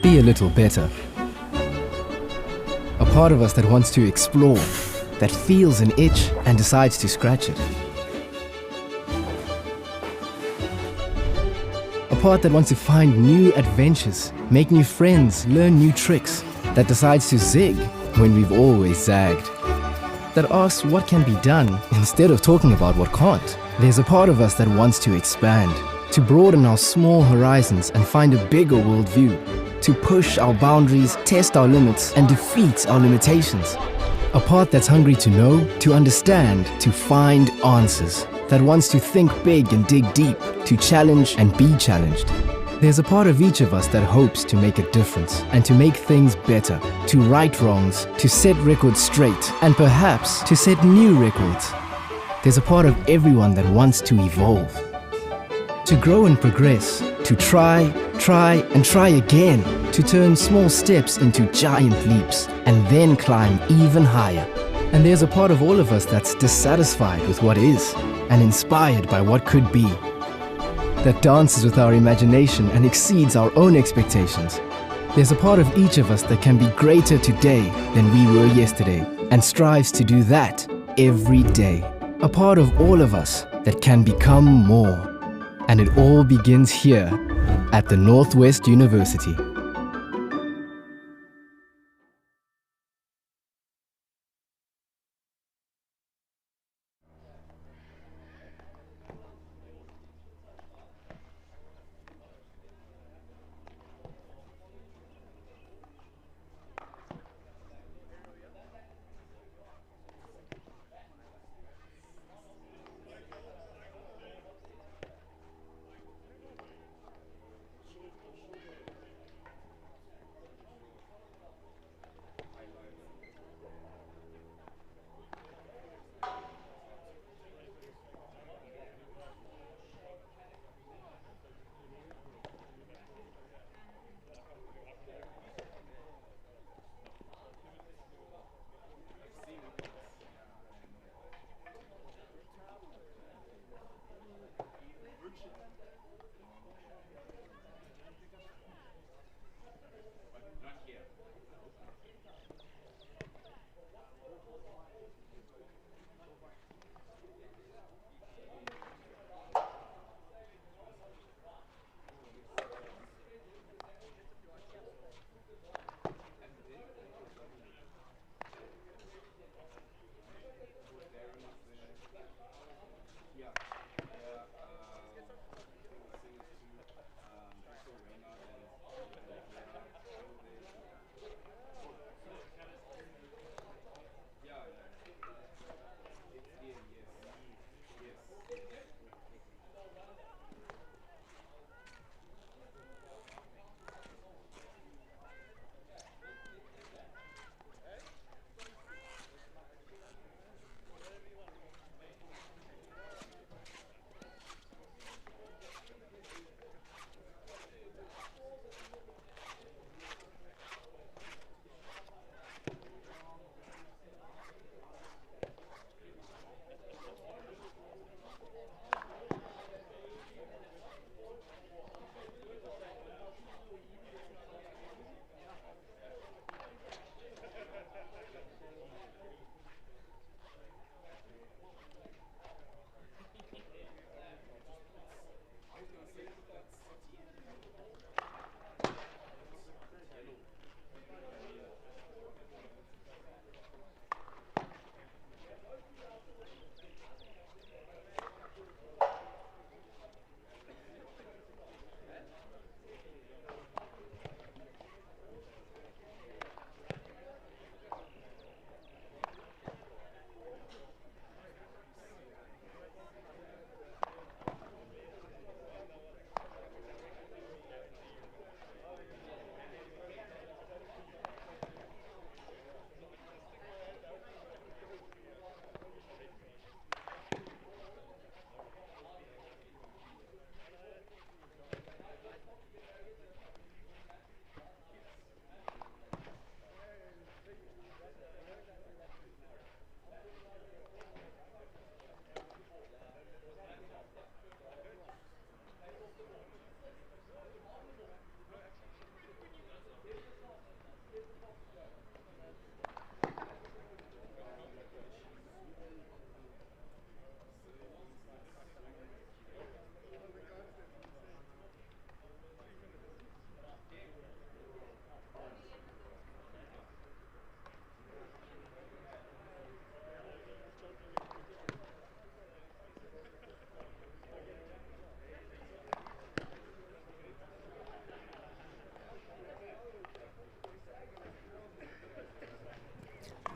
be a little better. A part of us that wants to explore, that feels an itch and decides to scratch it. A part that wants to find new adventures, make new friends, learn new tricks, that decides to zig when we've always zagged. That asks what can be done instead of talking about what can't. There's a part of us that wants to expand, to broaden our small horizons and find a bigger worldview, to push our boundaries, test our limits, and defeat our limitations. A part that's hungry to know, to understand, to find answers, that wants to think big and dig deep, to challenge and be challenged. There's a part of each of us that hopes to make a difference and to make things better, to right wrongs, to set records straight, and perhaps to set new records. There's a part of everyone that wants to evolve, to grow and progress, to try and try again, to turn small steps into giant leaps, and then climb even higher. And there's a part of all of us that's dissatisfied with what is, and inspired by what could be, that dances with our imagination and exceeds our own expectations. There's a part of each of us that can be greater today than we were yesterday, and strives to do that every day. A part of all of us that can become more. And it all begins here at the Northwest University.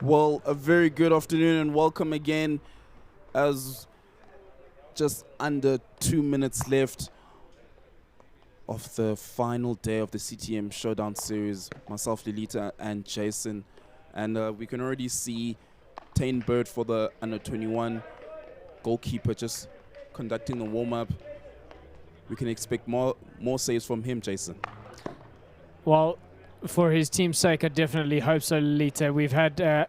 Well, a very good afternoon and welcome again, as just under 2 minutes left of the final day of the CTM Showdown series. Myself, Lilitha, and Jayson. And we can already see Tane Bird for the under-21 goalkeeper just conducting the warm-up. We can expect more saves from him, Jayson. Well, for his team's sake, I definitely hope so, Lilitha. We've had a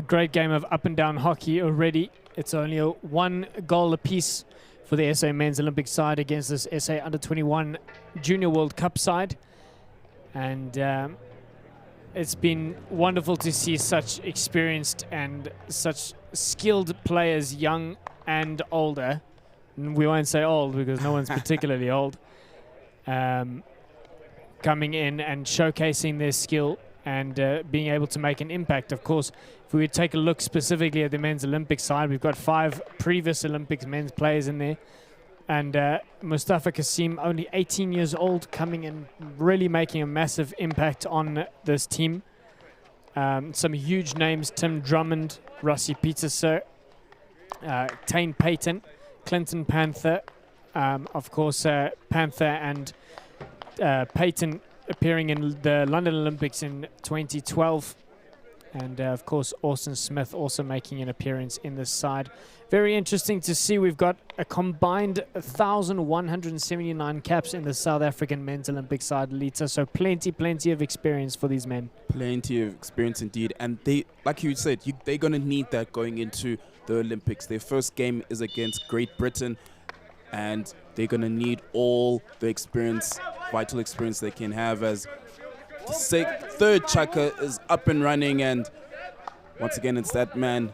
great game of up and down hockey already. It's only a 1 goal apiece for the SA Men's Olympic side against this SA Under-21 Junior World Cup side. And it's been wonderful to see such experienced and such skilled players, young and older. We won't say old because no one's particularly old. Coming in and showcasing their skill and being able to make an impact. Of course, if we would take a look specifically at the men's Olympic side, we've got 5 previous Olympics men's players in there. And Mustafa Kasim, only 18 years old, coming in, really making a massive impact on this team. Some huge names: Tim Drummond, Rossi Peterser, Tane Payton, Clinton Panther, of course, Panther and Payton appearing in the London Olympics in 2012. And of course, Austin Smith also making an appearance in this side. Very interesting to see. We've got a combined 1,179 caps in the South African men's Olympic side, Lilitha. So plenty of experience for these men. Plenty of experience indeed. And they, like you said, they're going to need that going into the Olympics. Their first game is against Great Britain, and they're going to need all the experience, vital experience they can have, as the third chukka is up and running. And once again, it's that man,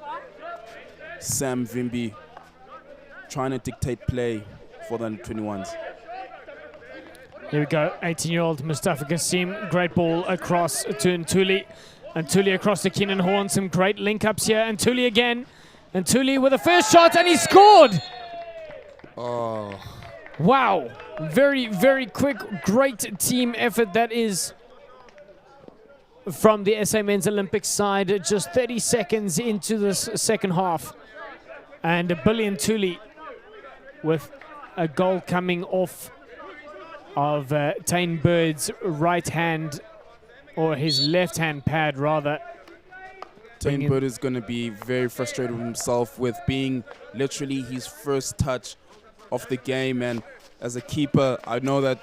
Sam Vimbi, trying to dictate play for the under-21s. Here we go, 18-year-old Mustafa Kasim, great ball across to Ntuli. Ntuli across to Keenan Horn, some great link-ups here. Ntuli again, Ntuli with a first shot, and he scored! Oh. Wow, very quick, great team effort that is from the SA Men's Olympic side, just 30 seconds into this second half. And Billy Ntuli with a goal coming off of Tane Bird's right hand, or his left hand pad rather. Tane Bird is going to be very frustrated with himself with being literally his first touch of the game. And as a keeper, I know that,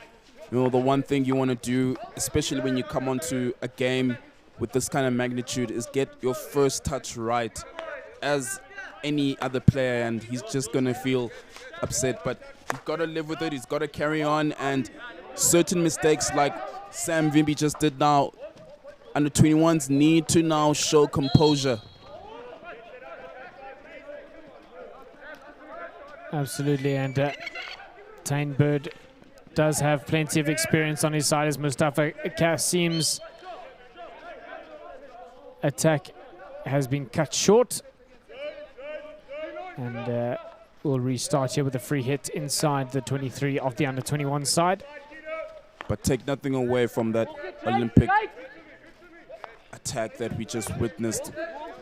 you know, the one thing you want to do, especially when you come onto a game with this kind of magnitude, is get your first touch right as any other player. And he's just going to feel upset, but he's got to live with it. He's got to carry on. And certain mistakes like Sam Vimbi just did now, under-21s need to now show composure. Absolutely, and Tane Bird does have plenty of experience on his side, as Mustafa Kasim's attack has been cut short. And we'll restart here with a free hit inside the 23 of the under-21 side. But take nothing away from that Olympic attack that we just witnessed.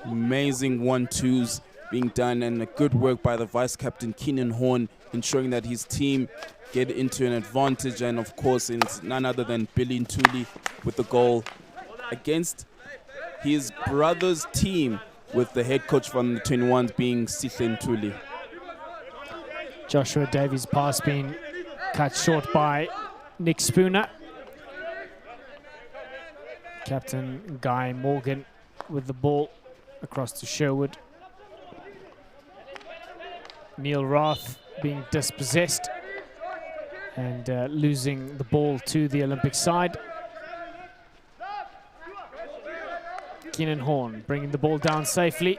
Amazing 1-2s being done, and a good work by the vice captain Keenan Horn, ensuring that his team get into an advantage. And of course, it's none other than Billy Ntuli with the goal against his brother's team, with the head coach from the 21s being Sihle Ntuli. Joshua Davies' pass being cut short by Nick Spooner. Captain Guy Morgan with the ball across to Sherwood. Neil Roth being dispossessed and losing the ball to the Olympic side. Keenan Horn bringing the ball down safely.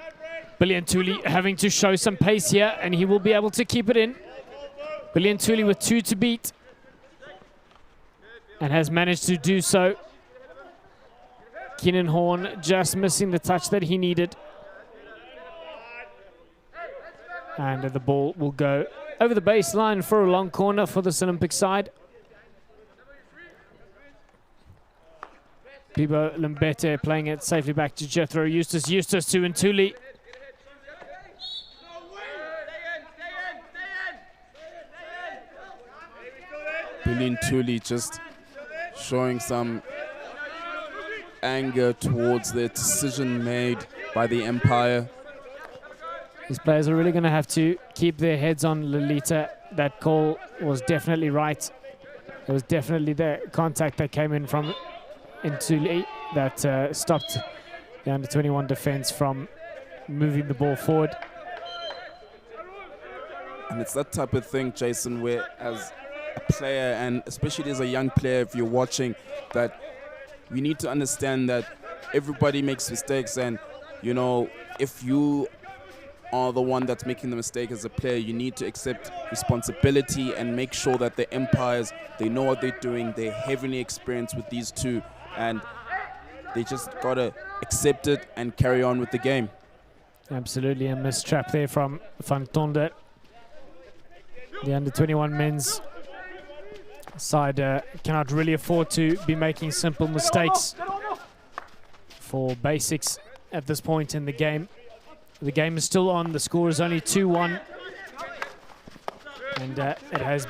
Billy Ntuli having to show some pace here, and he will be able to keep it in. Billy Ntuli with 2 to beat, and has managed to do so. Keenan Horn just missing the touch that he needed. And the ball will go over the baseline for a long corner for this Olympic side. Pibo Limbete playing it safely back to Jethro Eustace. Eustace to Ntuli. Billy Ntuli just showing some anger towards the decision made by the Empire. These players are really going to have to keep their heads on Lilitha. That call was definitely right. It was definitely the contact that came in from Ntuli that stopped the under-21 defense from moving the ball forward. And it's that type of thing, Jayson, where as a player, and especially as a young player, if you're watching, that we need to understand that everybody makes mistakes, and you know, if you are the one that's making the mistake as a player, you need to accept responsibility and make sure that the Empires, they know what they're doing. They're heavily experienced with these two, and they just gotta accept it and carry on with the game. Absolutely, a missed trap there from Van Tonder. The under-21 men's side cannot really afford to be making simple mistakes for basics at this point in the game. The game is still on. The score is only 2-1, and it has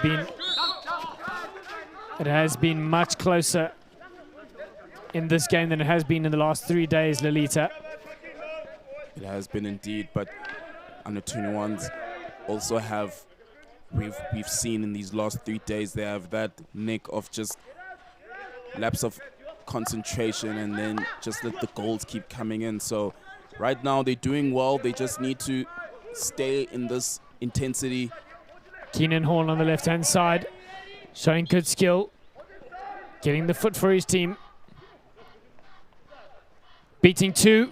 been much closer in this game than it has been in the last 3 days, Lilitha. It has been indeed, but under-21s also have, we've seen in these last 3 days, they have that nick of just lapse of concentration and then just let the goals keep coming in. So right now they're doing well. They just need to stay in this intensity. Keenan Horn on the left-hand side, showing good skill, getting the foot for his team. Beating two.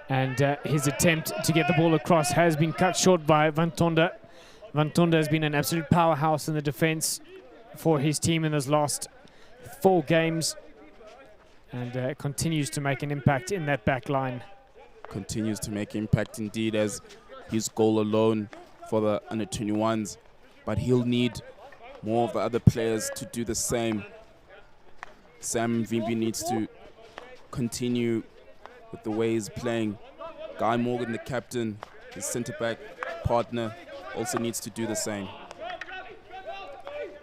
And his attempt to get the ball across has been cut short by Van Tonder. Van Tonder has been an absolute powerhouse in the defense for his team in his last 4 games, and continues to make an impact in that back line. Continues to make impact indeed, as his goal alone for the under-21s, but he'll need more of the other players to do the same. Sam Mvimbi needs to continue with the way he's playing. Guy Morgan, the captain, his centre-back partner, also needs to do the same.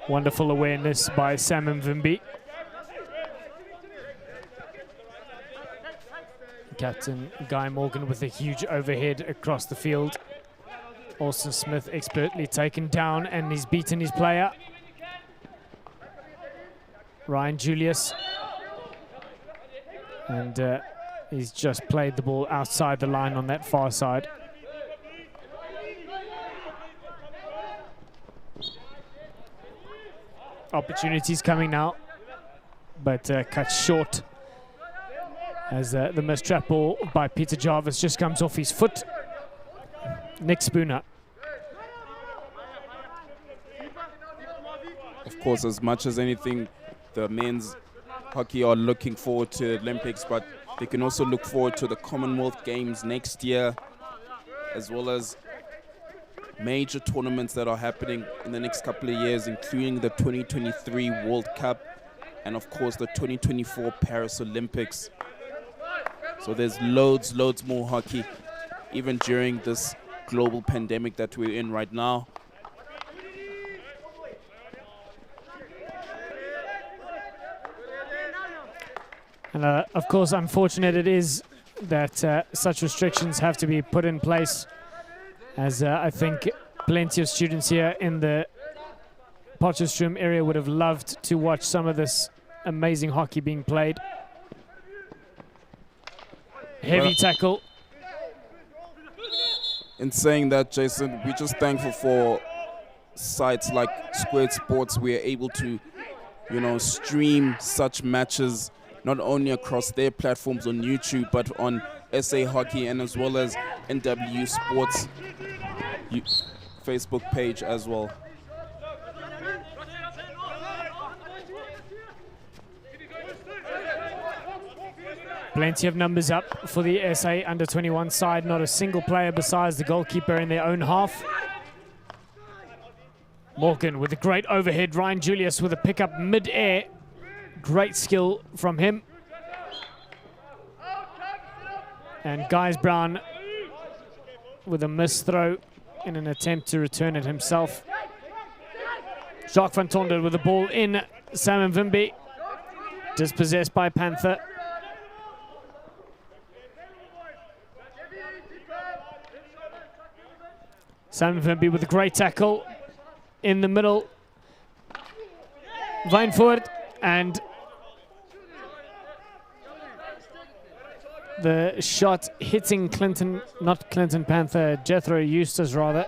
Wonderful awareness by Sam Mvimbi. Captain Guy Morgan with a huge overhead across the field. Austin Smith expertly taken down, and he's beaten his player. Ryan Julius. And he's just played the ball outside the line on that far side. Opportunities coming now, but cut short as the missed trap ball by Peter Jarvis just comes off his foot. Nick Spooner. Of course, as much as anything, the men's hockey are looking forward to the Olympics, but they can also look forward to the Commonwealth Games next year, as well as major tournaments that are happening in the next couple of years, including the 2023 World Cup and, of course, the 2024 Paris Olympics. So there's loads more hockey, even during this global pandemic that we're in right now. And of course, unfortunate it is that such restrictions have to be put in place, as I think plenty of students here in the Potchefstroom area would have loved to watch some of this amazing hockey being played. Heavy tackle. In saying that, Jayson, we're just thankful for sites like Squared Sports. We are able to, you know, stream such matches not only across their platforms on YouTube, but on SA Hockey and as well as NW Sports Facebook page as well. Plenty of numbers up for the SA under-21 side. Not a single player besides the goalkeeper in their own half. Morgan with a great overhead. Ryan Julius with a pickup mid-air. Great skill from him. And Guys Brown with a missed throw in an attempt to return it himself. Jacques van Tonder with the ball in. Sam Mvimbi dispossessed by Panther. Sam Mvimbi with a great tackle in the middle. Weinfurt, and the shot hitting Jethro Eustace rather,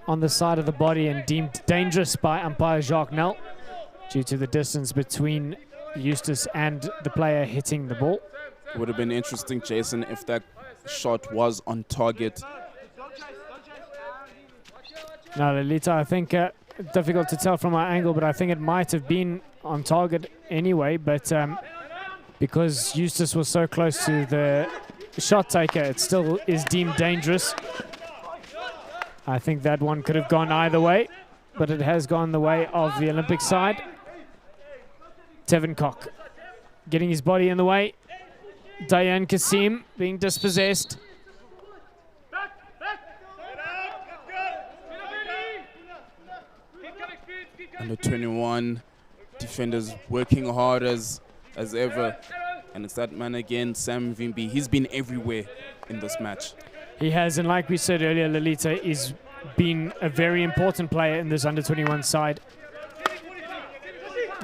on the side of the body and deemed dangerous by umpire Jacques Nel due to the distance between Eustace and the player hitting the ball. It would have been interesting, Jason, if that shot was on target. Now, Lilitha, I think difficult to tell from our angle, but I think it might have been on target anyway, but because Eustace was so close to the shot taker, it still is deemed dangerous. I think that one could have gone either way, but it has gone the way of the Olympic side. Tevin Koch getting his body in the way. Dayan Kasim being dispossessed. Under 21 defenders working hard as ever, and it's that man again, Sam Mvimbi. He's been everywhere in this match. He has, and like we said earlier, Lilitha is been a very important player in this under 21 side,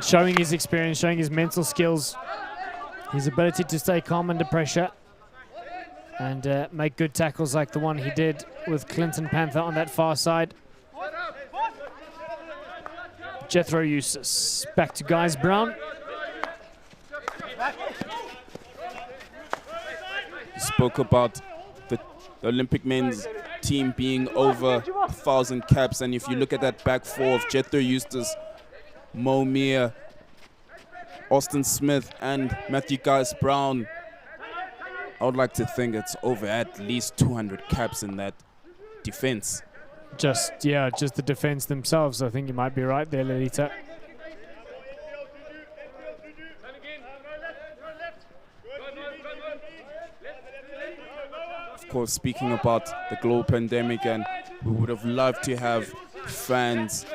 showing his experience, showing his mental skills, his ability to stay calm under pressure and make good tackles like the one he did with Clinton Panther on that far side. Jethro Eustace back to Guys Brown. You spoke about the Olympic men's team being over 1,000 caps, and if you look at that back four of Jethro Eustace, Mo Meir, Austin Smith and Matthew Guys Brown, I would like to think it's over at least 200 caps in that defense. Just the defense themselves. I think you might be right there, Lilitha. Of course, speaking about the global pandemic, and we would have loved to have fans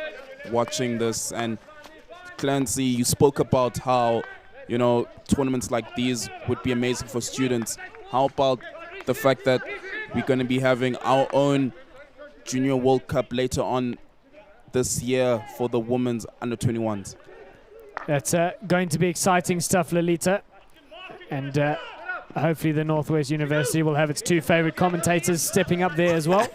watching this. And Clancy, you spoke about how, you know, tournaments like these would be amazing for students. How about the fact that we're going to be having our own Junior World Cup later on this year for the women's under 21s? That's going to be exciting stuff, Lilitha. And hopefully the Northwest University will have its two favorite commentators stepping up there as well.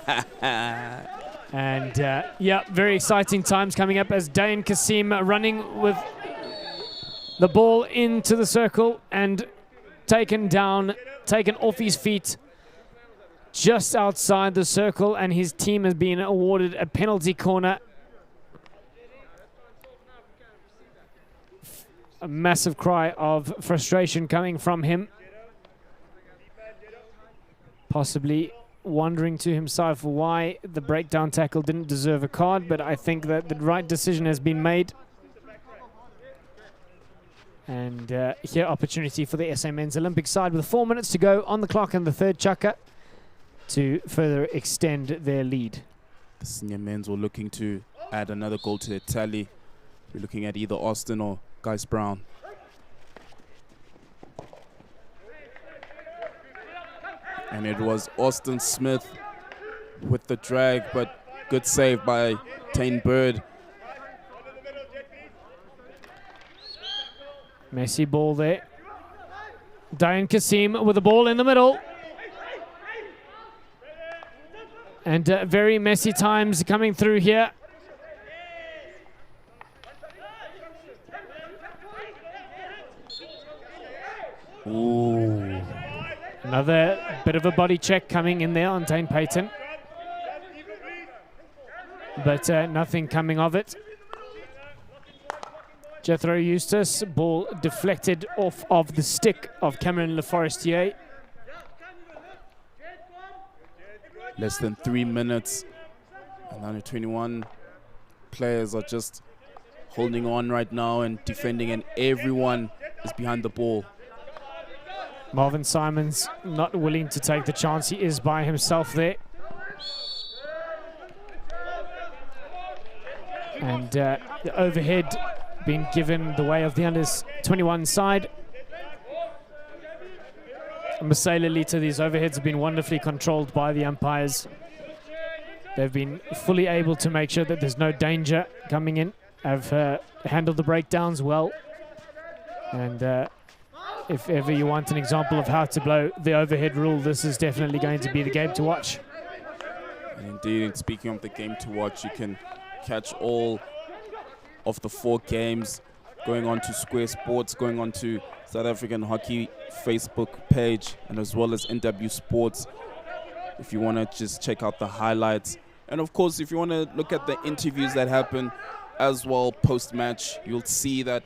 And yeah, very exciting times coming up as Dayan Kasim running with the ball into the circle and taken off his feet just outside the circle, and his team has been awarded a penalty corner. A massive cry of frustration coming from him. Possibly wondering to himself why the breakdown tackle didn't deserve a card, but I think that the right decision has been made. And here, opportunity for the SA Men's Olympic side with 4 minutes to go on the clock in the third chukka to further extend their lead. The senior men's were looking to add another goal to their tally. We're looking at either Austin or Guys Brown. And it was Austin Smith with the drag, but good save by Tane Bird. Messy ball there. Dayan Kasim with the ball in the middle. And very messy times coming through here. Ooh. Another bit of a body check coming in there on Dane Payton. But nothing coming of it. Jethro Eustace, ball deflected off of the stick of Cameron Leforestier. Less than 3 minutes. And under 21 players are just holding on right now and defending, and everyone is behind the ball. Marvin Simons not willing to take the chance. He is by himself there. And the overhead being given the way of the under-21 side. I must say, Lilitha, these overheads have been wonderfully controlled by the umpires. They've been fully able to make sure that there's no danger coming in. Have handled the breakdowns well. And if ever you want an example of how to blow the overhead rule, this is definitely going to be the game to watch. And indeed, speaking of the game to watch, you can catch all of the 4 games going on to Square Sports, going on to South African Hockey Facebook page, and as well as NW Sports, if you want to just check out the highlights. And of course, if you want to look at the interviews that happen as well post-match, you'll see that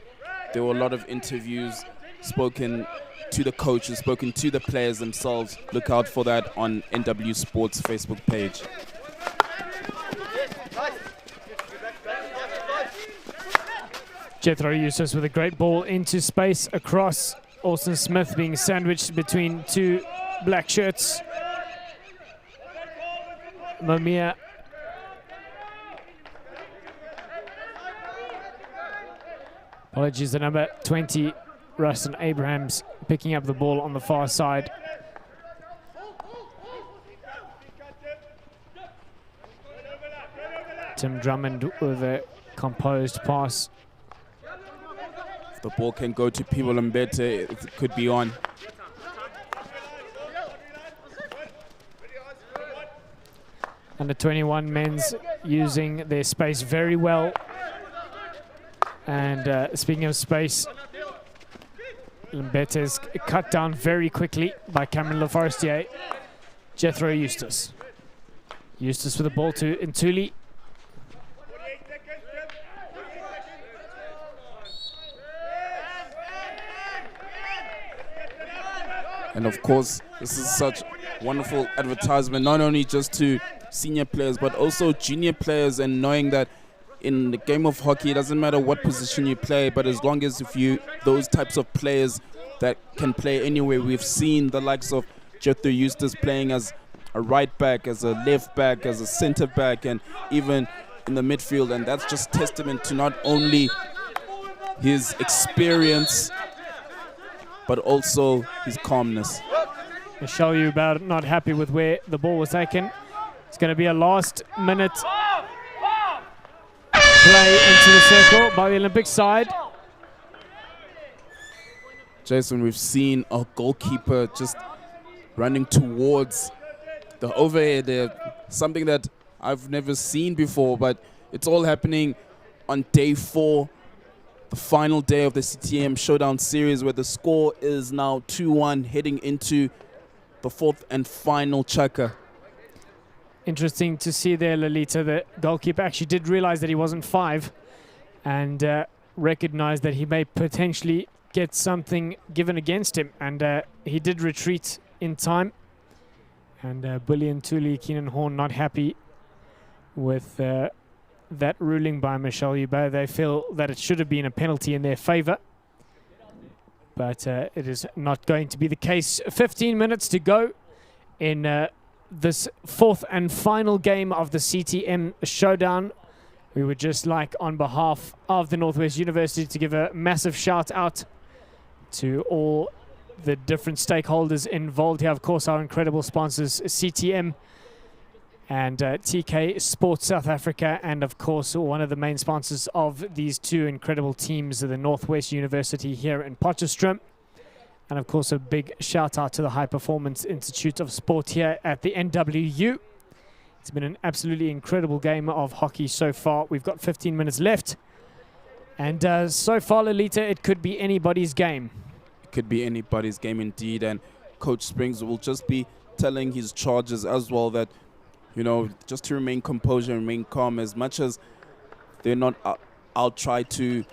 there were a lot of interviews spoken to the coaches, spoken to the players themselves. Look out for that on NW Sports Facebook page. Jethro Eustace with a great ball into space across. Austin Smith being sandwiched between 2 black shirts. Mamiya. Apologies, the number 20, Rustin Abrahams, picking up the ball on the far side. Tim Drummond with a composed pass. If the ball can go to Pivo Mbete, it could be on. Under 21 men's using their space very well. And speaking of space, Mbete is cut down very quickly by Cameron Laforestier. Jethro Eustace. Eustace with the ball to Ntuli. And of course, this is such wonderful advertisement, not only just to senior players, but also junior players, and knowing that in the game of hockey, it doesn't matter what position you play, but as long as those types of players that can play anywhere. We've seen the likes of Jethro Eustace playing as a right back, as a left back, as a center back, and even in the midfield. And that's just testament to not only his experience, but also his calmness. Michelle Eubank not happy with where the ball was taken. It's going to be a last minute play into the circle by the Olympic side. Jayson, we've seen a goalkeeper just running towards the overhead there, something that I've never seen before, but it's all happening on day 4, the final day of the CTM Showdown series, where the score is now 2-1 heading into the 4th and final chukka. Interesting to see there, Lilitha. The goalkeeper actually did realize that he wasn't 5 and recognized that he may potentially get something given against him, and he did retreat in time. And Bully and Tuli, Keenan Horn not happy with that ruling by Michelle Eubank. They feel that it should have been a penalty in their favor, but it is not going to be the case. 15 minutes to go in this 4th and final game of the CTM Showdown. We would just like, on behalf of the Northwest University, to give a massive shout out to all the different stakeholders involved here. Of course, our incredible sponsors, CTM and TK Sports South Africa, and of course one of the main sponsors of these 2 incredible teams, the Northwest University here in Potchefstroom. And of course a big shout out to the High Performance Institute of Sport here at the NWU. It's been an absolutely incredible game of hockey so far. We've got 15 minutes left, and so far, Lilitha, it could be anybody's game. It could be anybody's game indeed, and Coach Springs will just be telling his charges as well that, you know, just to remain composure, remain calm. As much as they're not out try to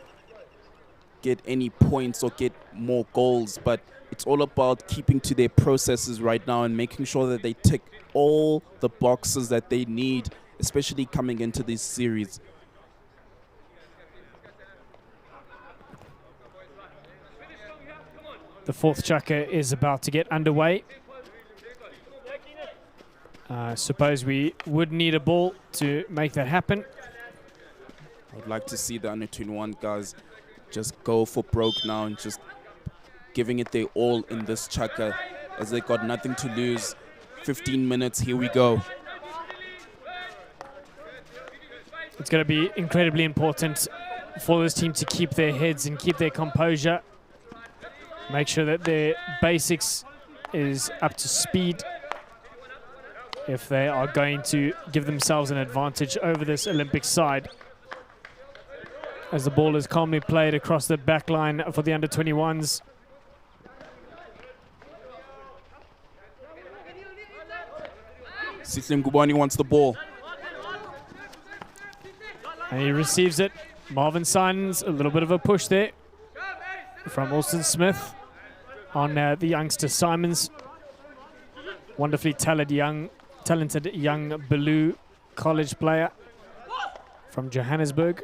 get any points or get more goals, but it's all about keeping to their processes right now and making sure that they tick all the boxes that they need, especially coming into this series. The fourth chukka is about to get underway. Suppose we would need a ball to make that happen. I'd like to see the under-21 guys just go for broke now and just giving it their all in this chukka as they got nothing to lose. 15 minutes, here we go. It's going to be incredibly important for this team to keep their heads and keep their composure. Make sure that their basics is up to speed if they are going to give themselves an advantage over this Olympic side. As the ball is calmly played across the back line for the under-21s. Sislim Gubani wants the ball. And he receives it. Marvin Simons, a little bit of a push there from Alston Smith on the youngster Simons. Wonderfully talented young Blue college player from Johannesburg.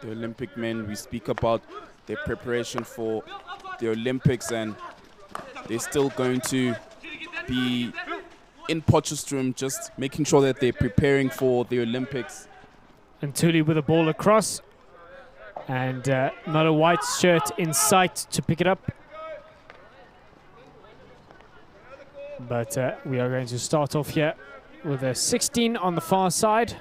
The Olympic men, we speak about their preparation for the Olympics, and they're still going to be in Potchefstroom, just making sure that they're preparing for the Olympics. And Thuli with a ball across, and not a white shirt in sight to pick it up. But we are going to start off here with a 16 on the far side.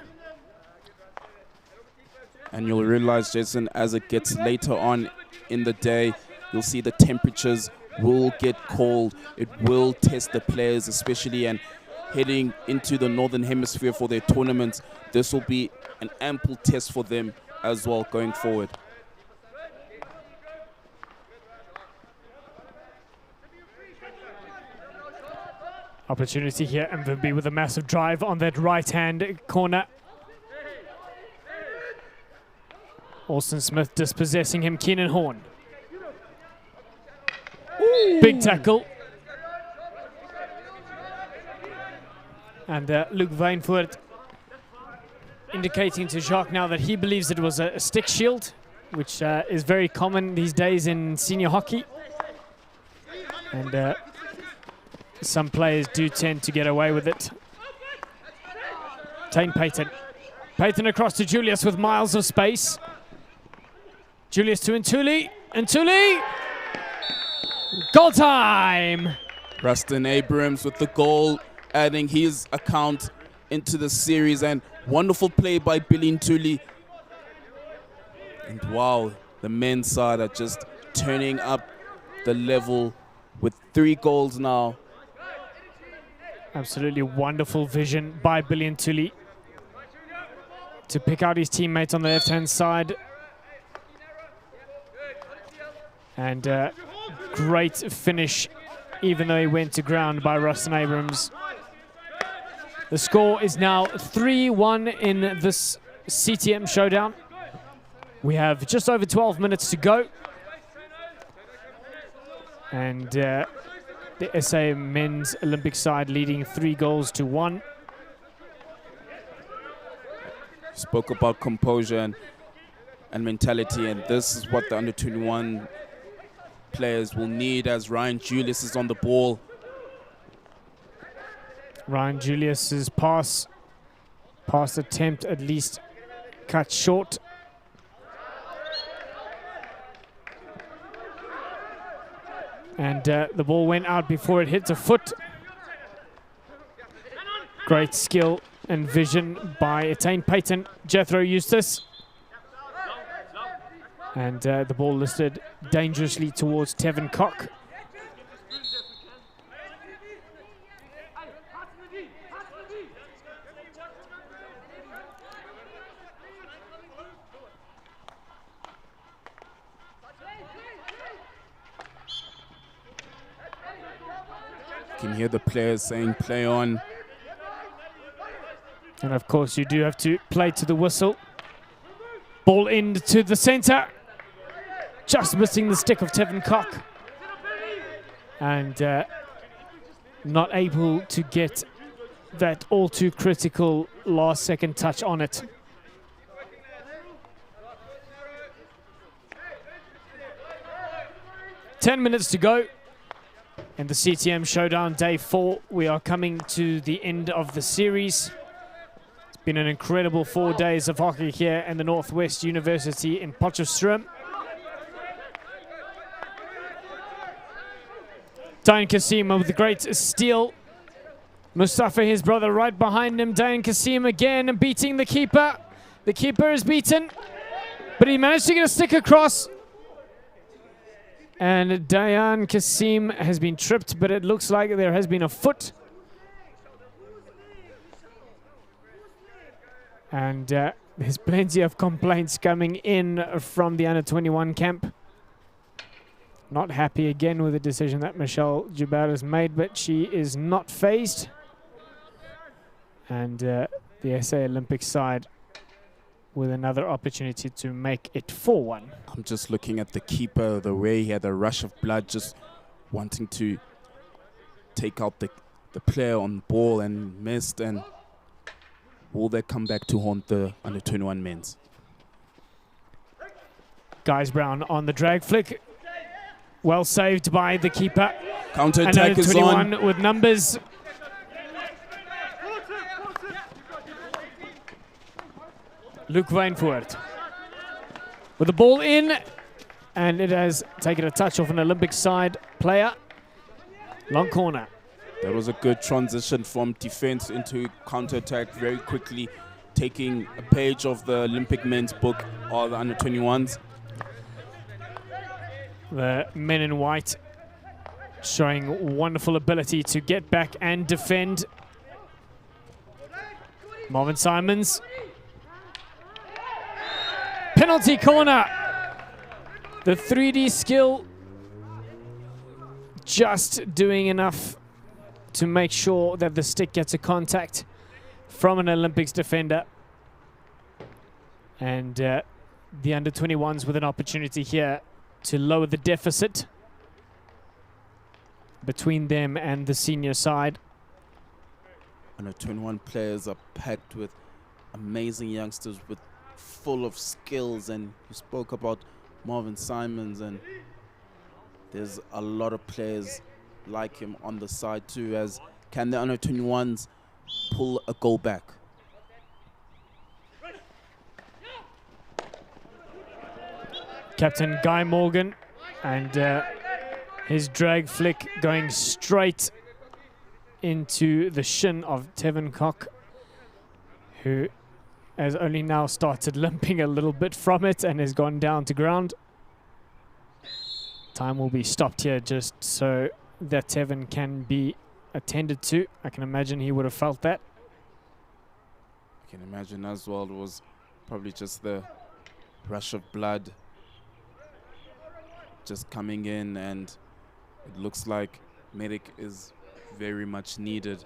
And you'll realize, Jayson, as it gets later on in the day, you'll see the temperatures will get cold. It will test the players, especially, and heading into the Northern Hemisphere for their tournaments, this will be an ample test for them as well going forward. Opportunity here, Mvimbi with a massive drive on that right-hand corner. Alston Smith dispossessing him, Keenan Horn. Ooh. Big tackle. And Luke Vainvoort indicating to Jacques now that he believes it was a stick shield, which is very common these days in senior hockey. And some players do tend to get away with it. Tane Payton. Payton across to Julius with miles of space. Julius to Ntuli. Ntuli! Goal time! Rustin Abrams with the goal, adding his account into the series, and wonderful play by Billy Ntuli. And wow, the men's side are just turning up the level with 3 goals now. Absolutely wonderful vision by Billy Ntuli to pick out his teammate on the left-hand side. And great finish, even though he went to ground, by Rustin Abrams. The score is now 3-1 in this CTM Showdown. We have just over 12 minutes to go. And the SA men's Olympic side leading 3-1. Spoke about composure and mentality, and this is what the under-21 players will need as Ryan Julius is on the ball. Ryan Julius's pass attempt at least cut short. And the ball went out before it hit the foot. Great skill and vision by Tane Payton, Jethro Eustace. And the ball listed dangerously towards Tevin Koch. You can hear the players saying, play on. And of course, you do have to play to the whistle. Ball into the center. Just missing the stick of Tevin Koch. And not able to get that all too critical last second touch on it. 10 minutes to go in the CTM Showdown Day 4. We are coming to the end of the series. It's been an incredible 4 days of hockey here in the Northwest University in Potchefstroom. Dayan Kasim with the great steal. Mustafa, his brother, right behind him. Dayan Kasim again beating the keeper. The keeper is beaten, but he managed to get a stick across. And Dayan Kasim has been tripped, but it looks like there has been a foot. And there's plenty of complaints coming in from the under-21 camp. Not happy again with the decision that Michelle Joubert has made, but she is not phased. And the SA Olympic side with another opportunity to make it 4-1. I'm just looking at the keeper, the way he had a rush of blood, just wanting to take out the player on ball and missed. And will they come back to haunt the under-21 men's? Guys Brown on the drag flick. Well saved by the keeper. Counter-attack is on. Under-21 with numbers. Luke Weinvoort with the ball in, and it has taken a touch off an Olympic side player. Long corner. That was a good transition from defense into counter-attack very quickly, taking a page of the Olympic men's book or the under-21s. The men in white showing wonderful ability to get back and defend. Marvin Simons. Penalty corner. The 3D skill just doing enough to make sure that the stick gets a contact from an Olympics defender. And the under-21s with an opportunity here to lower the deficit between them and the senior side. Under-21 players are packed with amazing youngsters with full of skills, and you spoke about Marvin Simons, and there's a lot of players like him on the side too. As can the under-21s pull a goal back? Captain Guy Morgan, and his drag flick going straight into the shin of Tevin Koch, who has only now started limping a little bit from it and has gone down to ground. Time will be stopped here just so that Tevin can be attended to. I can imagine he would have felt that. I can imagine as well. It was probably just the rush of blood just coming in, and it looks like medic is very much needed.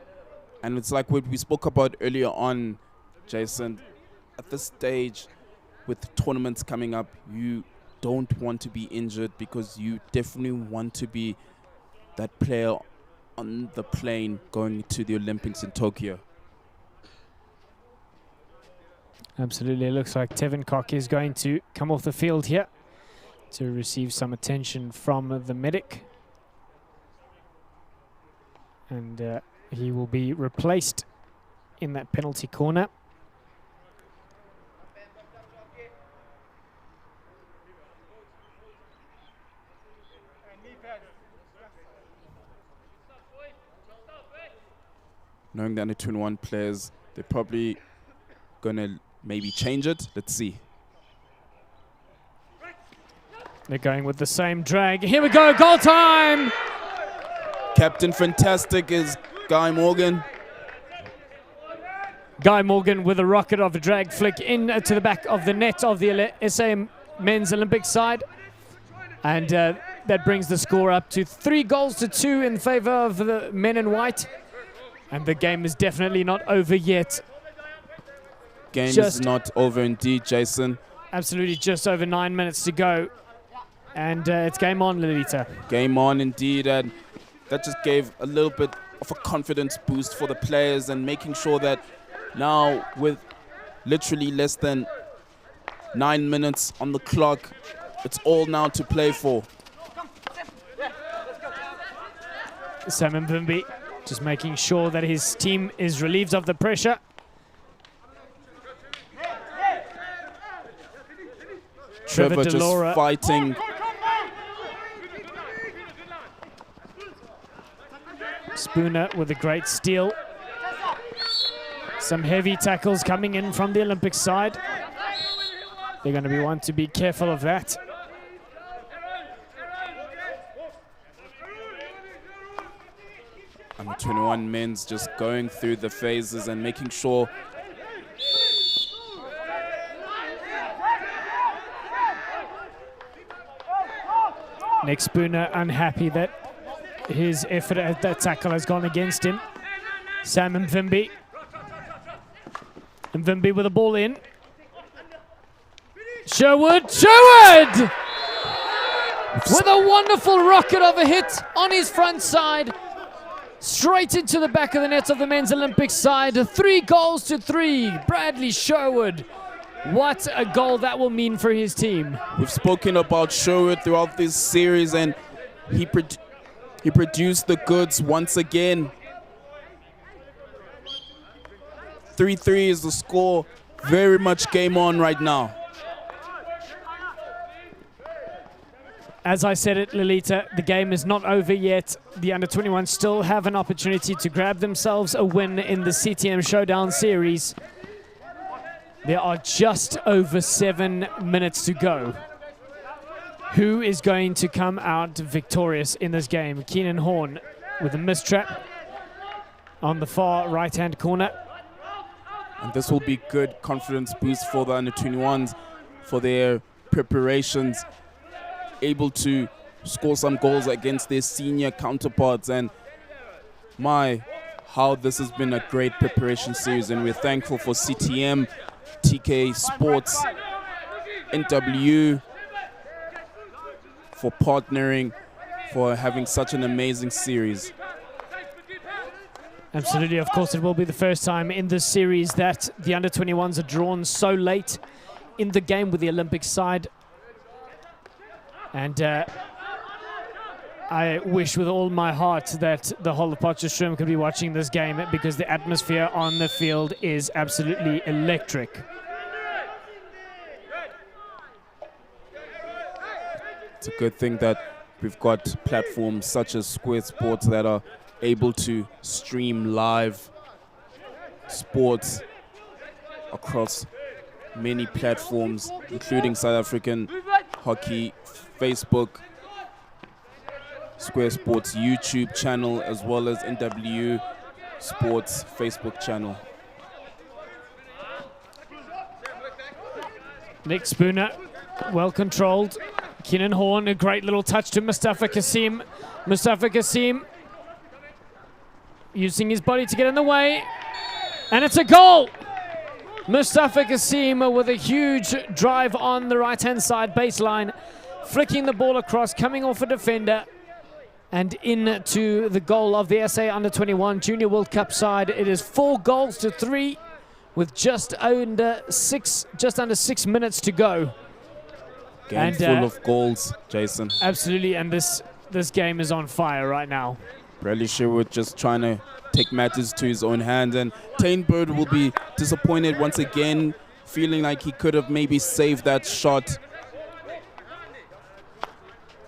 And it's like what we spoke about earlier on, Jayson. At this stage, with tournaments coming up, you don't want to be injured because you definitely want to be that player on the plane going to the Olympics in Tokyo. Absolutely. It looks like Tevin Koch is going to come off the field here to receive some attention from the medic. And he will be replaced in that penalty corner. Knowing the under-21 players, they're probably going to maybe change it. Let's see. They're going with the same drag. Here we go, goal time! Captain Fantastic is Guy Morgan. Guy Morgan with a rocket of a drag flick in to the back of the net of the SA Men's Olympic side. And that brings the score up to 3-2 in favor of the men in white. And the game is definitely not over yet. Game is not over indeed, Jayson. Absolutely, just over 9 minutes to go. And it's game on, Lilitha. Game on indeed, and that just gave a little bit of a confidence boost for the players, and making sure that now with literally less than 9 minutes on the clock, it's all now to play for. Sam Mvimbi just making sure that his team is relieved of the pressure. Trevor just fighting. Spooner with a great steal. Some heavy tackles coming in from the Olympic side. They're going to be one to be careful of that. And the 21 men's just going through the phases and making sure Nick Spooner unhappy that his effort at that tackle has gone against him. Sam Mvimbi. Mvimbi with the ball in. Sherwood! With a wonderful rocket of a hit on his front side. Straight into the back of the net of the men's Olympic side. 3-3. Bradley Sherwood. What a goal that will mean for his team. We've spoken about Sherwood throughout this series, and he produced the goods once again. 3-3 is the score. Very much game on right now. As I said it, Lilitha, the game is not over yet. The under-21 still have an opportunity to grab themselves a win in the CTM Showdown series. There are just over 7 minutes to go. Who is going to come out victorious in this game? Keenan Horn with a mistrap on the far right-hand corner. And this will be good confidence boost for the under-21s for their preparations. Able to score some goals against their senior counterparts. And how this has been a great preparation series. And we're thankful for CTM, TK Sports, NW for partnering, for having such an amazing series. Absolutely, of course it will be the first time in this series that the under-21s are drawn so late in the game with the Olympic side. And I wish with all my heart that the whole of Potchefstroom could be watching this game, because the atmosphere on the field is absolutely electric. It's a good thing that we've got platforms such as Square Sports that are able to stream live sports across many platforms, including South African Hockey, Facebook, Square Sports YouTube channel, as well as NW Sports Facebook channel. Nick Spooner, well controlled. Keenan Horn, a great little touch to Mustafa Kasim. Mustafa Kasim using his body to get in the way. And it's a goal! Mustafa Kasim with a huge drive on the right-hand side baseline, flicking the ball across, coming off a defender, and into the goal of the SA Under-21 Junior World Cup side. It is 4-3 with just under 6 minutes to go. Game full of goals, Jayson. Absolutely, and this game is on fire right now. Bradley Sherwood just trying to take matters to his own hands, and Tainbird will be disappointed once again, feeling like he could have maybe saved that shot.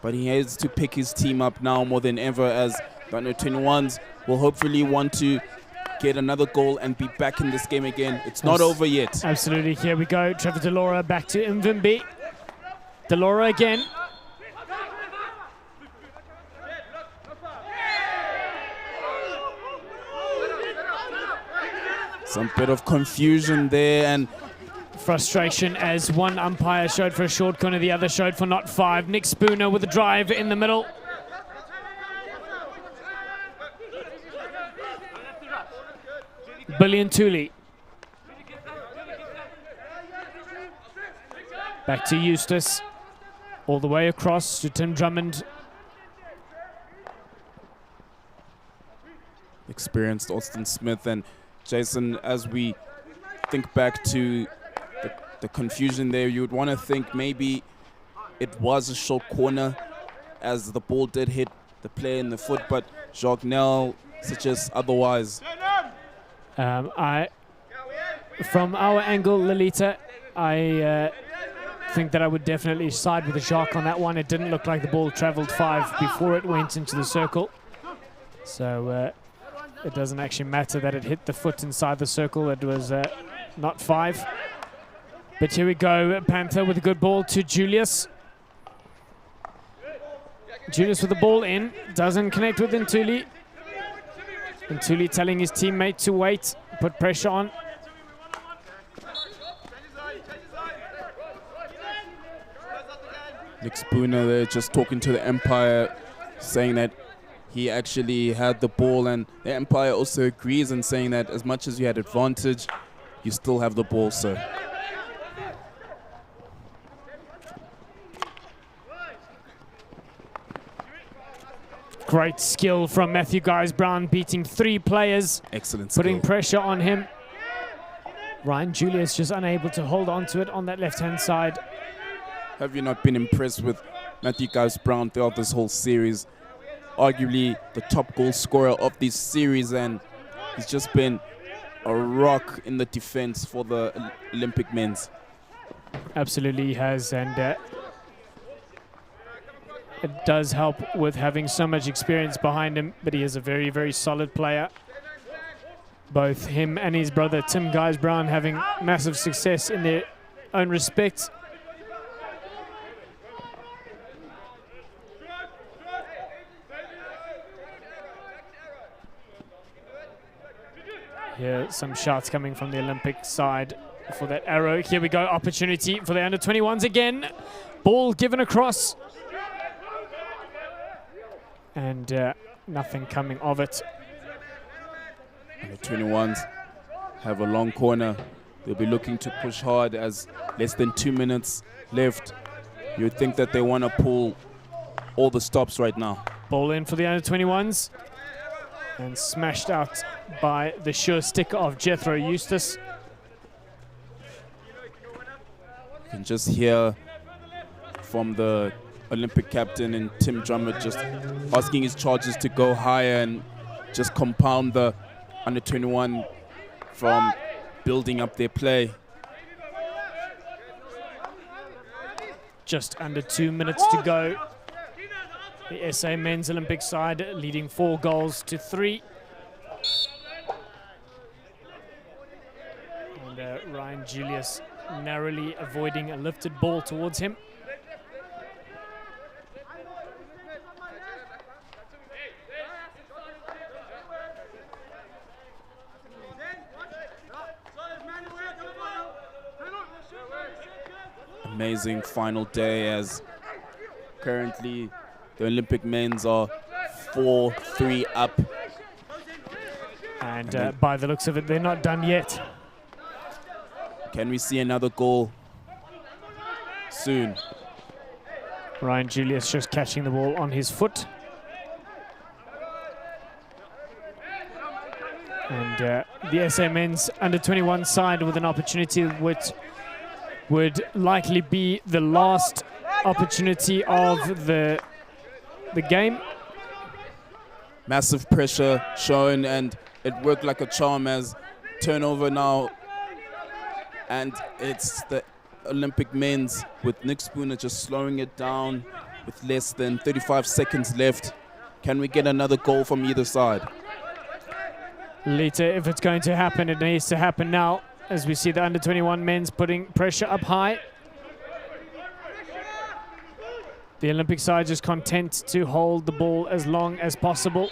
But he has to pick his team up now more than ever, as the under-21s will hopefully want to get another goal and be back in this game again. It's not over yet. Absolutely, here we go. Trevor Delora back to Mvimbi. Delora again. Some bit of confusion there, and frustration as one umpire showed for a short corner, the other showed for not 5. Nick Spooner with a drive in the middle. Billy and Thuli. Back to Eustace. All the way across to Tim Drummond. Experienced Austin Smith. And Jayson, as we think back to the confusion there, you would want to think maybe it was a short corner, as the ball did hit the player in the foot, but Jacques Nel suggests otherwise. From our angle, Lilitha, I think that I would definitely side with the Jacques on that one. It didn't look like the ball traveled 5 before it went into the circle. So it doesn't actually matter that it hit the foot inside the circle. It was not 5. But here we go, Panther with a good ball to Julius. Julius with the ball in, doesn't connect with Ntuli. Ntuli telling his teammate to wait, put pressure on. Nick Spooner there just talking to the Empire, saying that he actually had the ball, and the Empire also agrees and saying that as much as you had advantage, you still have the ball, sir. Great skill from Matthew Guys-Brown, beating 3 players. Excellent putting skill. Pressure on him. Ryan Julius just unable to hold on to it on that left-hand side. Have you not been impressed with Matthew Guys-Brown throughout this whole series? Arguably the top goal scorer of this series, and he's just been a rock in the defense for the Olympic men's. Absolutely he has, and it does help with having so much experience behind him, but he is a very, very solid player. Both him and his brother Tim Guys-Brown having massive success in their own respect. Here, some shots coming from the Olympic side for that arrow. Here we go, opportunity for the under-21s again. Ball given across. And nothing coming of it. Under-21s have a long corner. They'll be looking to push hard as less than 2 minutes left. You would think that they want to pull all the stops right now. Ball in for the under-21s. And smashed out by the sure stick of Jethro Eustace. You can just hear from the Olympic captain and Tim Drummond just asking his charges to go higher and just compound the under-21 from building up their play. Just under 2 minutes to go. The SA men's Olympic side leading 4 goals to 3. And Ryan Julius narrowly avoiding a lifted ball towards him. Amazing final day as currently the Olympic men's are 4-3 up. And by the looks of it, they're not done yet. Can we see another goal soon? Ryan Julius just catching the ball on his foot. And the SA men's under-21 side with an opportunity which would likely be the last opportunity of the game. Massive pressure shown, and it worked like a charm as turnover now. And it's the Olympic men's with Nick Spooner just slowing it down with less than 35 seconds left. Can we get another goal from either side? Later, if it's going to happen, it needs to happen now, as we see the under-21 men's putting pressure up high. The Olympic side just content to hold the ball as long as possible.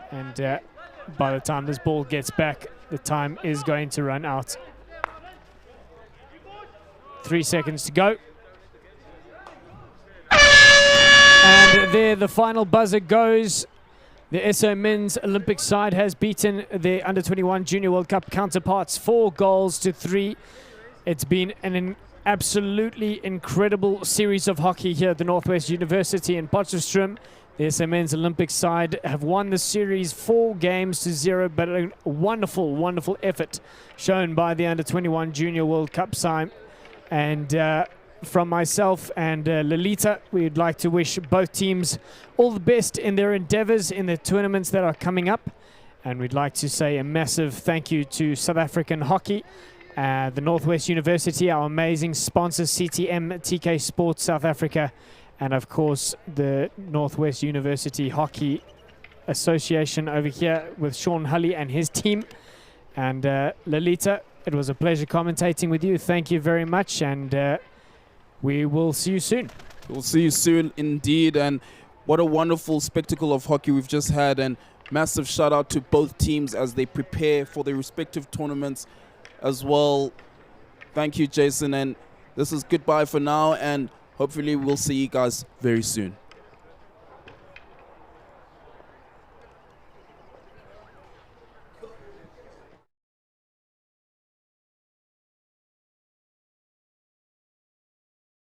And by the time this ball gets back, the time is going to run out. 3 seconds to go. And there the final buzzer goes. The SA men's Olympic side has beaten their under-21 Junior World Cup counterparts 4 goals to 3. It's been an absolutely incredible series of hockey here at the Northwest University in Potchefstroom. The SA men's Olympic side have won the series 4 games to 0, but a wonderful, wonderful effort shown by the under-21 Junior World Cup side. And from myself and Lilitha, we'd like to wish both teams all the best in their endeavors in the tournaments that are coming up. And we'd like to say a massive thank you to South African Hockey, the Northwest University, our amazing sponsors, CTM, TK Sports South Africa, and of course the Northwest University Hockey Association over here with Sean Hulley and his team. And Lilitha, it was a pleasure commentating with you. Thank you very much, and we will see you soon. We'll see you soon indeed. And what a wonderful spectacle of hockey we've just had, and massive shout out to both teams as they prepare for their respective tournaments as well. Thank you, Jayson, and this is goodbye for now, and hopefully we'll see you guys very soon.